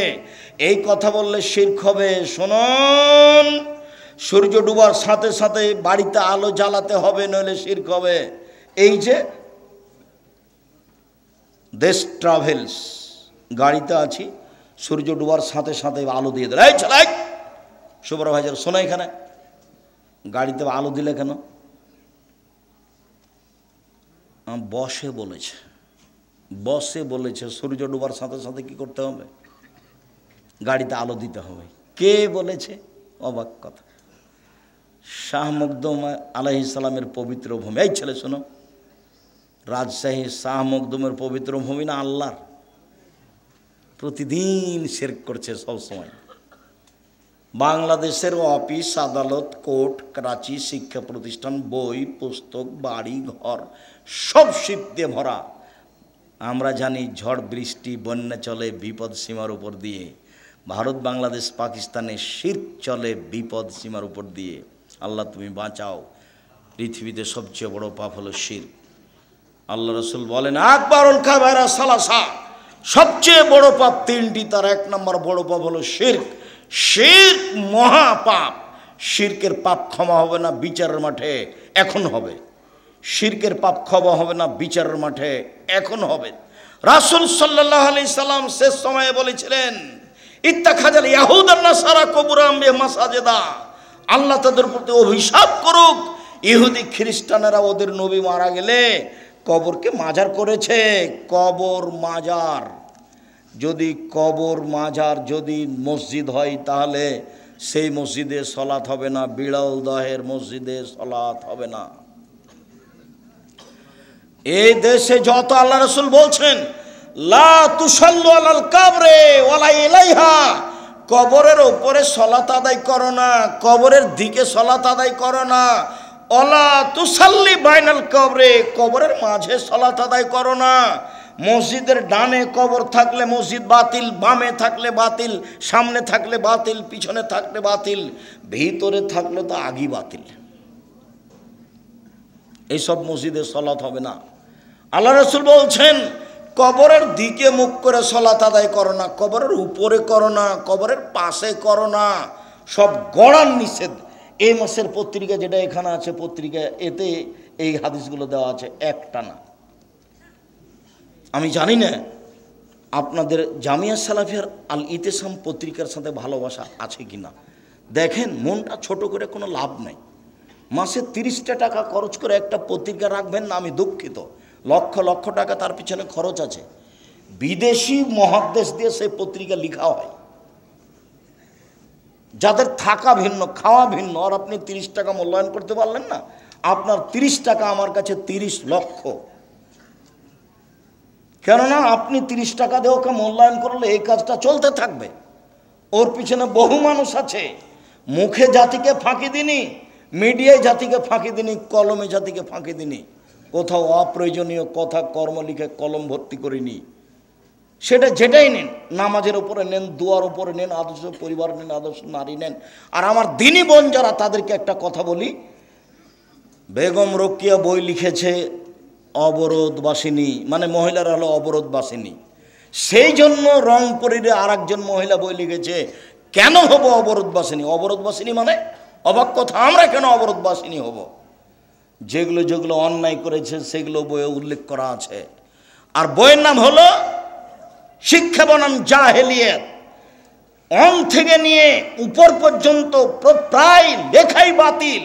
এই কথা বললে শিরক হবে। শুনুন, সূর্য ডুবার সাথে সাথে বাড়িতে আলো জ্বালাতে হবে, নইলে শিরক হবে। এই যে দেশ ট্রাভেলস, গাড়িতে আছি, সূর্য ডুবার সাথে সাথে আলো দিয়ে দিল, এই চালাই সুপারভাইজার শোনো, এখানে গাড়িতে আলো দিলে কেন? বসে বলেছে, বসে বলেছে সূর্য ডুবার সাথে সাথে কি করতে হবে? গাড়িতে আলো দিতে হবে। কে বলেছে? অবাক কথা। শাহ মখদুম আলাইহিস সালামের পবিত্র ভূমি। এই ছেলে শোনো, রাজশাহী শাহ মখদুমের পবিত্র ভূমি না আল্লাহর? প্রতিদিন শিরক করছে সব সময়। বাংলাদেশের অফিস, আদালত, কোর্ট, করাচি, শিক্ষা প্রতিষ্ঠান, বই পুস্তক, বাড়ি ঘর সব শিরক দিয়ে ভরা। আমরা জানি ঝড় বৃষ্টি বন্যা চলে বিপদ সীমার উপর দিয়ে, ভারত বাংলাদেশ পাকিস্তানে শিরক চলে বিপদ সীমার উপর দিয়ে। আল্লাহ তুমি বাঁচাও। পৃথিবীতে সবচেয়ে বড় পাপ হলো শিরক। আল্লাহ রসুল বলেন আকবারুল কাবায়রা সালাসা, সবচেয়ে বড় পাপ তিনটি, তার এক নম্বর বড় পাপ হলো শিরক। শিরক মহাপাপ। শিরকের পাপ ক্ষমা হবে না বিচারের মাঠে, এখন হবে। শিরকের পাপ ক্ষমা হবে না বিচারের মাঠে, এখন হবে। রাসূল সাল্লাল্লাহু আলাইহি সাল্লাম শেষ সময়ে বলেছিলেন ইত্তাখাযাল ইয়াহুদান নাসারা কুবুরাম বিমাসাজিদা, আল্লাহ তাদের প্রতি অভিশাপ করুক, ইহুদি খ্রিস্টানেরা ওদের নবী মারা গেলে কবরকে মাজার করেছে। কবর মাজার, যদি কবর মাজার যদি মসজিদ হয় তাহলে সেই মসজিদে সলাত হবে না, বিড়াল দহের মসজিদে সলাত হবে না। এই দেশে যত আল্লাহ রাসূল বলছেন লা তুসাল্লু আলাল কাবরে ওয়ালা ইলাইহা, কবরের উপরে সলাত আদায় করো না, কবরের দিকে সলাত আদায় করো না। ওলা তুসাল্লি বাইনাল কবরে, কবরের মাঝে সলাত আদায় করো না। মসজিদের ডানে কবর থাকলে মসজিদ বাতিল, বামে থাকলে বাতিল, সামনে থাকলে বাতিল, পিছনে থাকলে বাতিল, ভিতরে থাকলে তো আগই বাতিল। এইসব মসজিদে সলাত হবে না। আল্লাহ রাসূল বলছেন কবরের দিকে মুখ করে সলাত আদায় করো না, কবরের উপরে করো না, কবরের পাশে করো না, সব গড়ার নিষেধ। এই মাসের পত্রিকা যেটা এখানে আছে পত্রিকা, এতে এই হাদিসগুলো দেওয়া আছে, একটা না। আমি জানি না আপনাদের জামিয়া সালাফিয়ার আল ইতেসাম পত্রিকার সাথে ভালোবাসা আছে কি না। দেখেন, মনটা ছোট করে কোনো লাভ নেই। মাসে 30টা টাকা খরচ করে একটা পত্রিকা রাখবেন না, আমি দুঃখিত। লক্ষ লক্ষ টাকা তার পিছনে খরচ আছে। বিদেশি মহাদেশ দিয়ে সেই পত্রিকা লেখা হয়, যাদের থাকা ভিন্ন খাওয়া ভিন্ন। আর আপনি 30 টাকা মূল্যায়ন করতে পারলেন না? আপনার 30 টাকা আমার কাছে 30 লক্ষ। কেননা আপনি 30 টাকা দিয়ে ওকে মূল্যায়ন করলে এই কাজটা চলতে থাকবে। ওর পিছনে বহু মানুষ আছে। মুখে জাতিকে ফাঁকি দিনি, মিডিয়ায় জাতিকে ফাঁকি দিনি, কলমে জাতিকে ফাঁকি দিনি। কোথাও অপ্রয়োজনীয় কথা কর্ম লিখে কলম ভর্তি করিনি। সেটা যেটাই নেন, নামাজের উপরে নেন, দুয়ার উপরে নেন, আদর্শ পরিবার নেন, আদর্শ নারী নেন। আর আমার দিনী বোন যারা, তাদেরকে একটা কথা বলি, বেগম রোকেয়া বই লিখেছে অবরোধবাসিনী, মানে মহিলারা হলো অবরোধবাসিনী। সেই জন্য রংপুরের আর একজন মহিলা বই লিখেছে কেন হব অবরোধবাসিনী। অবরোধবাসিনী মানে অবাক কথা, আমরা কেন অবরোধবাসিনী হব? যেগুলো যেগুলো অন্যায় করেছে সেগুলো বইয়ে উল্লেখ করা আছে। আর বইয়ের নাম হলো শিক্ষা বনাম জাহেলিয়াত। অন থেকে নিয়ে উপর পর্যন্ত প্রায় লেখাই বাতিল,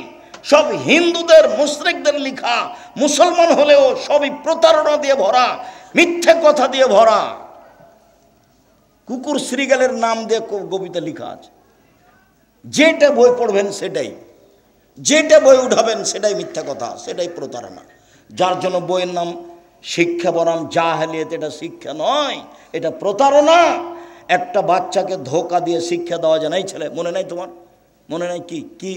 সব হিন্দুদের মুশরিকদের লেখা। মুসলমান হলেও সবই প্রতারণা দিয়ে ভরা, মিথ্যে কথা দিয়ে ভরা। কুকুর শ্রীগালের নাম দিয়ে কবিতা লেখা আছে। যেটা বই পড়বেন সেটাই, যেটা বই উঠাবেন সেটাই মিথ্যা কথা, সেটাই প্রতারণা। যার জন্য বইয়ের নাম শিক্ষা বনাম জাহেলিয়াত। এটা শিক্ষা নয়, এটা প্রতারণা। একটা বাচ্চাকে ধোকা দিয়ে শিক্ষা দেওয়া যায় না। এই ছেলে, মনে নাই তোমার? মনে নাই? কি কি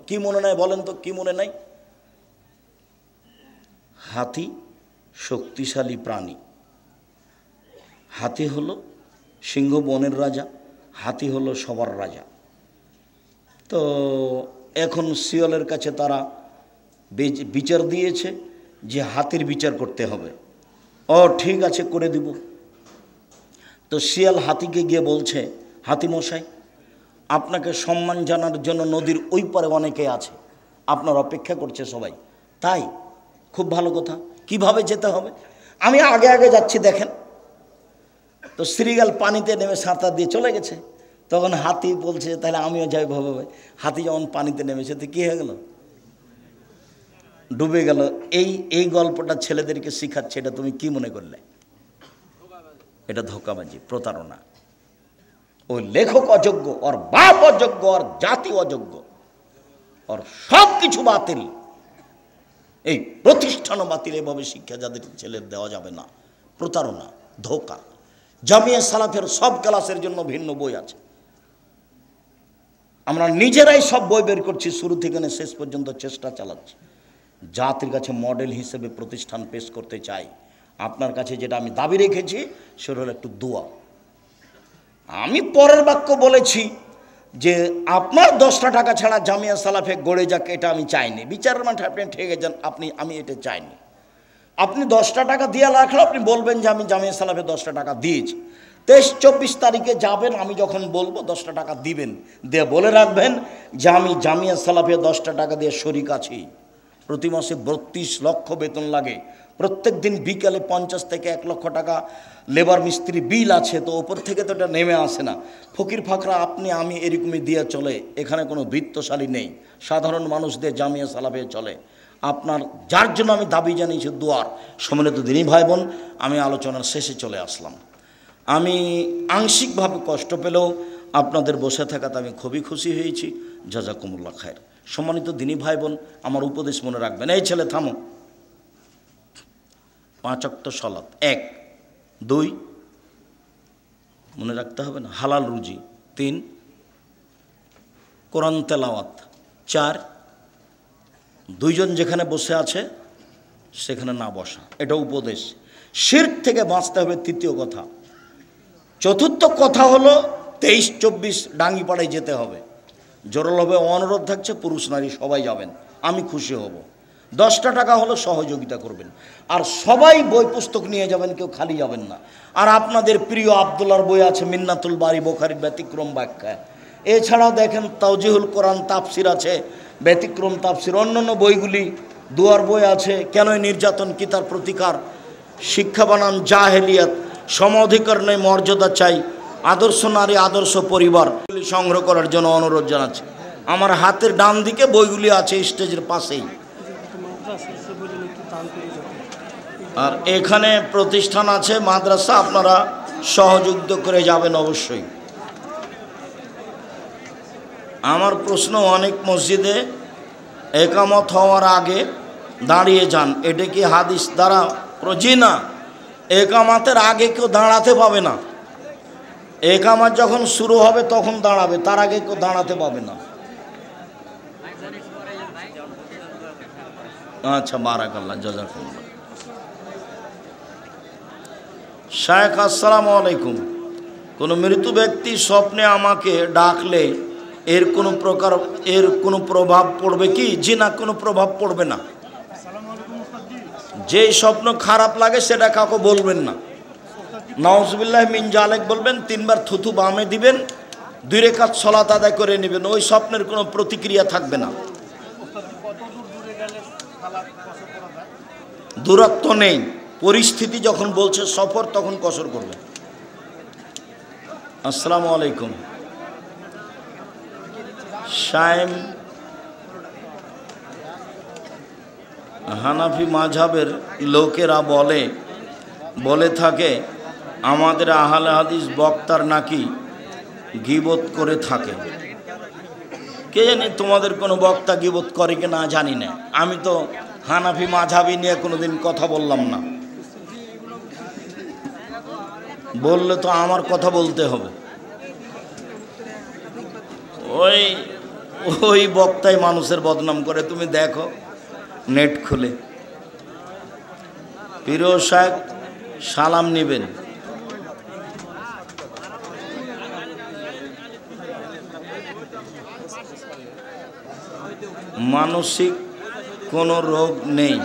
কি মনে নাই বলেন তো, কি মনে নাই? হাতি শক্তিশালী প্রাণী। হাতি হলো সিংহ বনের রাজা, হাতি হলো সবার রাজা। তো এখন শিয়ালের কাছে তারা বিচার দিয়েছে যে হাতির বিচার করতে হবে। ও ঠিক আছে, করে দিব। তো শিয়াল হাতিকে গিয়ে বলছে, হাতি মশাই, আপনাকে সম্মান জানার জন্য নদীর ওই পারে অনেকে আছে, আপনার অপেক্ষা করছে সবাই। তাই? খুব ভালো কথা। কিভাবে যেতে হবে? আমি আগে আগে যাচ্ছি, দেখেন। তো শ্রীগাল পানিতে নেমে সাঁতার দিয়ে চলে গেছে। তখন হাতি বলছে, তাহলে আমিও যাই ভাবে। হাতি যখন পানিতে নেমেছে তো কী হয়ে গেল? ডুবে গেল। এই গল্পটা ছেলেদেরকে শিখাচ্ছে। এটা তুমি কি মনে করলে? এটা ধোঁকাবাজি, প্রতারণা। ওই লেখক অযোগ্য, ওর বাপ অযোগ্য, ওর জাতি অযোগ্য, ওর সব কিছু বাতিল। এই প্রতিষ্ঠানও বাতিল। এভাবে শিক্ষা যাদের ছেলের দেওয়া যাবে না। প্রতারণা, ধোঁকা। জামিয়া সালাফের সব ক্লাসের জন্য ভিন্ন বই আছে। আমরা নিজেরাই সব বই বের করছি, শুরু থেকে শেষ পর্যন্ত চেষ্টা চালাচ্ছি। জাতির কাছে মডেল হিসেবে প্রতিষ্ঠান পেশ করতে চাই। আপনার কাছে যেটা আমি দাবি রেখেছি সেটা হলো একটু দোয়া। আমি পরের বাক্য বলেছি যে আপনার 10টা টাকা ছাড়া জামিয়া সালাফে গড়ে যাক, এটা আমি চাইনি। বিচারের মাঠে আপনি ঠেকে যান, আমি এটা চাইনি। আপনি 10টা টাকা দিয়ে রাখলে আপনি বলবেন যে আমি জামিয়া সালাফে 10টা টাকা দিয়েছি। 23-24 তারিখে যাবেন, আমি যখন বলবো 10টা টাকা দিবেন, দিয়ে বলে রাখবেন যে আমি জামিয়া সালাফে 10টা টাকা দিয়ে শরিক আছি। প্রতি মাসে 32 লক্ষ বেতন লাগে। প্রত্যেক দিন বিকালে 50 থেকে 1 লক্ষ টাকা লেবার মিস্ত্রি বিল আছে। তো ওপর থেকে তো এটা নেমে আসে না। ফকির ফাকরা আপনি আমি এরকমই দিয়ে চলে। এখানে কোনো বৃত্তশালী নেই, সাধারণ মানুষদের জামিয়া সালাফে চলে। আপনার যার জন্য আমি দাবি জানিয়েছি দোয়ার। সম্মানিত দিনী ভাই বোন, আমি আলোচনার শেষে চলে আসলাম। আমি আংশিকভাবে কষ্ট পেলেও আপনাদের বসে থাকাতে আমি খুবই খুশি হয়েছি। জাযাকুমুল্লাহ খায়ের। সম্মানিত দিনী ভাই বোন, আমার উপদেশ মনে রাখবেন। এই ছেলে থামো। 5 ওয়াক্ত সালাত, 1, 2 মনে রাখতে হবে না, হালাল রুজি, 3 কোরআন তেলাওয়াত, 4 দুইজন যেখানে বসে আছে সেখানে না বসা। এটা উপদেশ। শিরক থেকে বাঁচতে হবে, তৃতীয় কথা। চতুর্থ কথা হলো 23-24 ডাঙ্গিপাড়ায় যেতে হবে। জোরালোভাবে অনুরোধ থাকছে, পুরুষ নারী সবাই যাবেন, আমি খুশি হব। 10টা টাকা হলো সহযোগিতা করবেন। আর সবাই বই পুস্তক নিয়ে যাবেন, কেউ খালি যাবেন না। আর আপনাদের প্রিয় আব্দুল্লাহর বই আছে, মিন্নাতুল বারি, বুখারীর ব্যতিক্রম ব্যাখ্যা। এছাড়াও দেখেন তাওজিহুল কোরআন তাফসির আছে, ব্যতিক্রম তাফসির। অন্যান্য বইগুলি, দুয়ার বই আছে, কেন নির্যাতন কি তার প্রতিকার, শিক্ষা বানাম জাহেলিয়াত, সম অধিকার নেই মর্যাদা চাই, আদর্শ নারী আদর্শ পরিবার সংগ্রহ করার জন্য অনুরোধ জানাচ্ছি। আমার হাতের ডান দিকে বইগুলি আছে, স্টেজের পাশেই। আর এখানে প্রতিষ্ঠান আছে, মাদ্রাসা, আপনারা সহযোগিতা করে যাবেন অবশ্যই। আমার প্রশ্ন, অনেক মসজিদে একামত হওয়ার আগে দাঁড়িয়ে যান, এটা কি হাদিস দ্বারা? জি না, একামাতের আগে কেউ দাঁড়াতে পাবে না। একামাত যখন শুরু হবে তখন দাঁড়াবে, তার আগে কেউ দাঁড়াতে পাবে না। আচ্ছা, বারাকাল্লাহ, জাযাকাল্লাহ। শায়েখ আসসালামু আলাইকুম, কোনো মৃত ব্যক্তি স্বপ্নে আমাকে ডাকলে এর কোনো প্রভাব পড়বে কি? জি না, কোনো প্রভাব পড়বে না। যেই স্বপ্ন খারাপ লাগে সেটা কাউকে বলবেন না। নাউজুবিল্লাহ মিন জালেক বলবেন, 3 বার থুথু বামে দিবেন, 2 রাকাত সালাত আদায় করে নেবেন, ওই স্বপ্নের কোনো প্রতিক্রিয়া থাকবে না। দূরত্ব নেই, পরিস্থিতি যখন বলছে সফর তখন কসর করবে। আসসালামু আলাইকুম। শায়েম হানাফি মাযহাবের লোকেরা বলে থাকে আমাদের আহলে হাদিস বক্তার নাকি গীবত করে থাকে। কে জানি তোমাদের কোনো বক্তা গীবত করে কি না জানি না। আমি তো হানাফি মাযহাবি নিয়ে কোনোদিন কথা বললাম না, বললে তো আমার কথা বলতে হবে। ওই বক্তাই মানুষের বদনাম করে, তুমি দেখো নেট খুলে। প্রিয় শায়েখ, সালাম নেবেন। মানসিক কোনো রোগ নেই,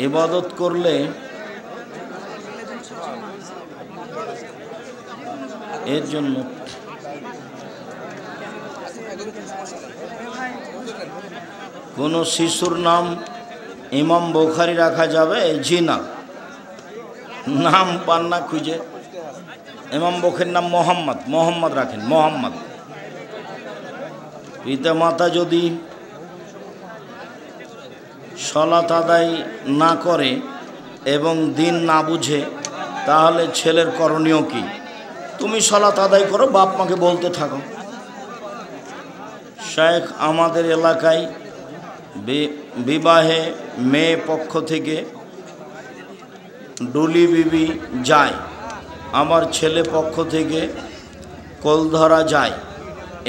ইবাদত করলে এর জন্য কোনো শিশুর নাম ইমাম বুখারী রাখা যাবে? জি না, নাম পান না খুঁজে। ইমাম বুখারীর নাম মোহাম্মদ রাখেন, মোহাম্মদ। পিতা মাতা যদি সালাত আদায় না করে এবং দিন না বুঝে, তাহলে ছেলের করণীয় কি? তুমি সালাত আদায় করো, বাপ মাকে বলতে থাকো। শায়েখ, আমাদের এলাকায় বিবাহে মেয়ে পক্ষ থেকে ডুলি বিবি যায়, আমার ছেলে পক্ষ থেকে কোল ধরা যায়,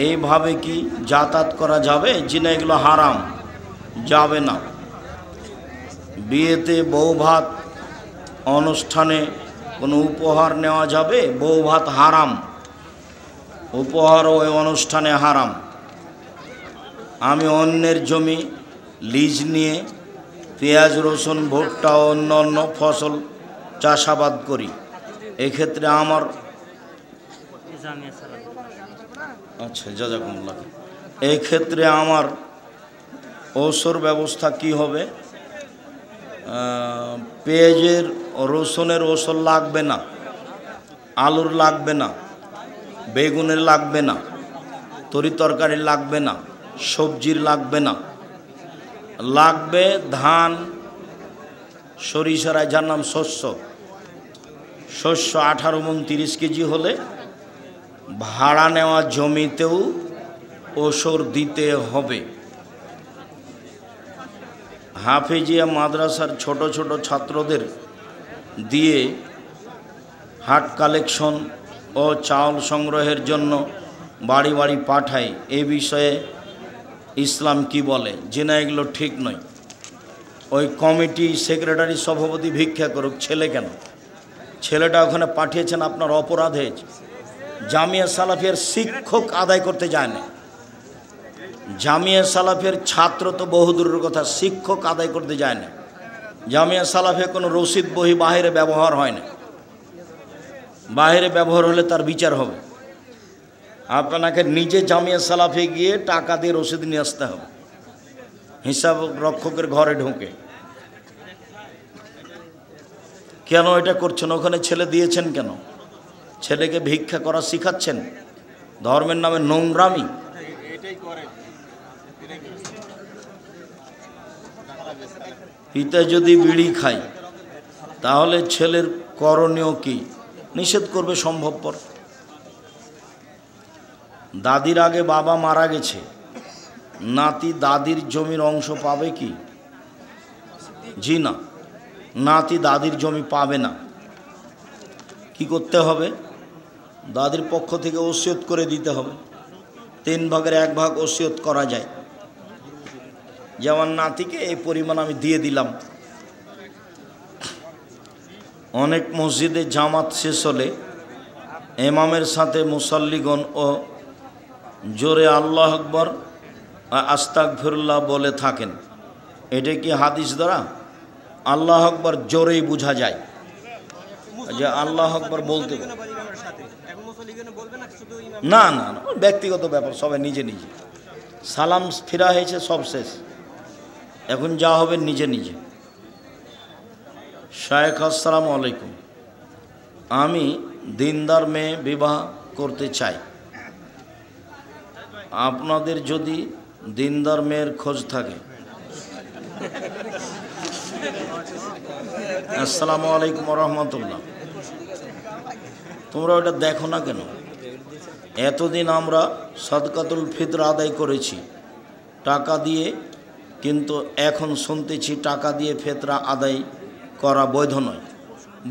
এইভাবে কি যাতায়াত করা যাবে? জি না, এগুলো হারাম, যাবে না। বিয়েতে বউ ভাত অনুষ্ঠানে কোনো উপহার নেওয়া যাবে? বউ ভাত হারাম, উপহার ওই অনুষ্ঠানে হারাম। আমি অন্যের জমি লিজ নিয়ে পেঁয়াজ, রসুন, ভুট্টা ও অন্য ফসল চাষাবাদ করি, এক্ষেত্রে আমার আচ্ছা জাযাকুমুল্লাহ, এই ক্ষেত্রে আমার ওসর ব্যবস্থা কি হবে? পেঁয়াজের, রসুনের ওসর লাগবে না, আলুর লাগবে না, বেগুনের লাগবে না, তরি তরকারির লাগবে না, সবজির লাগবে না। লাগবে ধান, সরিষার, যার নাম শস্য 18 মণ 30 কেজি হলে ভাড়া নেওয়া জমিতেও ওসর দিতে হবে। হাফেজিয়া মাদ্রাসার ছোট ছোট ছাত্রদের দিয়ে হাট কালেকশন ও চাউল সংগ্রহের জন্য বাড়ি বাড়ি পাঠায়, এ বিষয়ে ইসলাম কি বলে? যে না, এগুলো ঠিক নয়। ওই কমিটি সেক্রেটারি সভাপতি ভিক্ষা করুক, ছেলে কেন? ছেলেটা ওখানে পাঠিয়েছেন, আপনার অপরাধ হয়েছে। জামিয়া সালাফিয়ার শিক্ষক আদায় করতে যায় না, জামিয়া সালাফিয়ার ছাত্র তো বহুদূরের কথা, শিক্ষক আদায় করতে যায় না। জামিয়া সালাফে কোনো রসিদ বহি বাইরে ব্যবহার হয় না, বাইরে ব্যবহার হলে তার বিচার হবে। আপনাকে নিজে জামিয়া সালাফে গিয়ে টাকা দিয়ে রসিদ নিয়ে আসতে হবে, হিসাব রক্ষকের ঘরে ঢুকে। কেন এটা করছেন? ওখানে ছেলে দিয়েছেন কেন? ছেলেকে ভিক্ষা করা শিখাচ্ছেন? ধর্মের নামে নোংরামি। পিতা যদি বিড়ি খায় তাহলে ছেলের করণীয় কি? নিষেধ করবে সম্ভবপর। দাদির আগে বাবা মারা গেছে, নাতি দাদির জমির অংশ পাবে কি? জি না, নাতি দাদির জমি পাবে না। কি করতে হবে? দাদির পক্ষ থেকে ওসিয়ত করে দিতে হবে। 3 ভাগের 1 ভাগ ওসিয়ত করা যায়, যেমন নাতিকে এই পরিমাণ আমি দিয়ে দিলাম। অনেক মসজিদে জামাত শেষ হলে ইমামের সাথে মুসাল্লিগণ ও জোরে আল্লাহ আকবর আস্তাগফিরুল্লাহ বলে থাকেন। এটা কি হাদিস দ্বারা? আল্লাহ আকবর জোরেই বোঝা যায় যে আল্লাহ আকবর বলতে, না না না, ব্যক্তিগত ব্যাপার, সবাই নিজে নিজে। সালাম ফিরা হয়েছে, সব শেষ, এখন যা হবে নিজে নিজে। শায়েখ আসসালামু আলাইকুম, আমি দিনদার মেয়ে বিবাহ করতে চাই। আপনাদের যদি দিনদার মেয়ের খোঁজ থাকে। আসসালামু আলাইকুম রহমতুল্লাহ। তোমরা ওটা দেখো না কেন? এতদিন আমরা সাদকাতুল ফিতর আদায় করেছি টাকা দিয়ে, কিন্তু এখন শুনতেছি টাকা দিয়ে ফেতরা আদায় করা বৈধ নয়।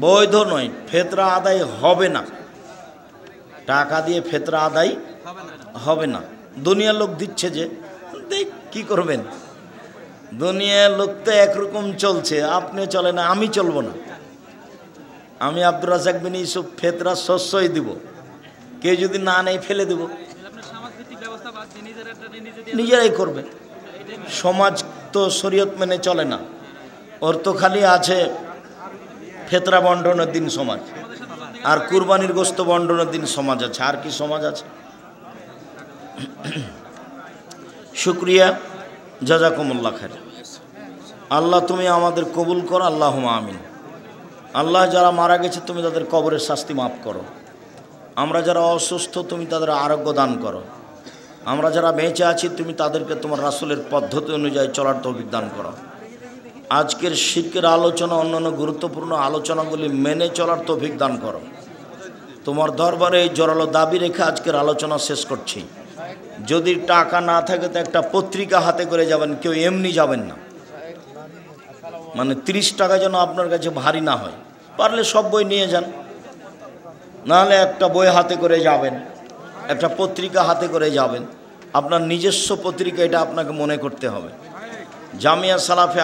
বৈধ নয়, ফেতরা আদায় হবে না। টাকা দিয়ে ফেতরা আদায় হবে না। দুনিয়ার লোক দিচ্ছে যে, দেখ কি করবেন? দুনিয়ার লোক তো একরকম চলছে, আপনি চলে না, আমি চলবো না। আমি আব্দুর রাজ্জাক বিন ইউসুফ ফেতরা শস্যই দিব, কেউ যদি না নেই ফেলে দেব, নিজেরাই করবে। সমাজ তো শরীয়ত মেনে চলে না, ওর তো খালি আছে ফেতরা বন্টনের দিন সমাজ, আর কুরবানির গোশত বন্টনের দিন সমাজ আছে, আর কি সমাজ আছে? শুক্রিয়া, জাযাকুমুল্লাহ খায়র। আল্লাহ তুমি আমাদের কবুল করো, আল্লাহুম্মা আমিন। আল্লাহ যারা মারা গেছে তুমি তাদের কবরের শাস্তি মাফ করো। আমরা যারা অসুস্থ তুমি তাদের আরোগ্য দান করো। আমরা যারা বেঁচে আছি তুমি তাদেরকে তোমার রাসূলের পদ্ধতি অনুযায়ী চলার তৌফিক দান করো। আজকের শিরকের আলোচনা, অন্যান্য গুরুত্বপূর্ণ আলোচনাগুলি মেনে চলার তৌফিক দান করো। তোমার দরবারে এই জোরালো দাবি রেখে আজকের আলোচনা শেষ করছি। যদি টাকা না থাকে তো একটা পত্রিকা হাতে করে যাবেন, কেউ এমনি যাবেন না। মানে 30 টাকা যেন আপনার কাছে ভারী না হয়। পারলে সব বই নিয়ে যান, নাহলে একটা বই হাতে করে যাবেন, একটা পত্রিকা হাতে করে যাবেন। আপনার নিজস্ব পত্রিকা, এটা আপনাকে মনে করতে হবে। জামিয়া সালাফে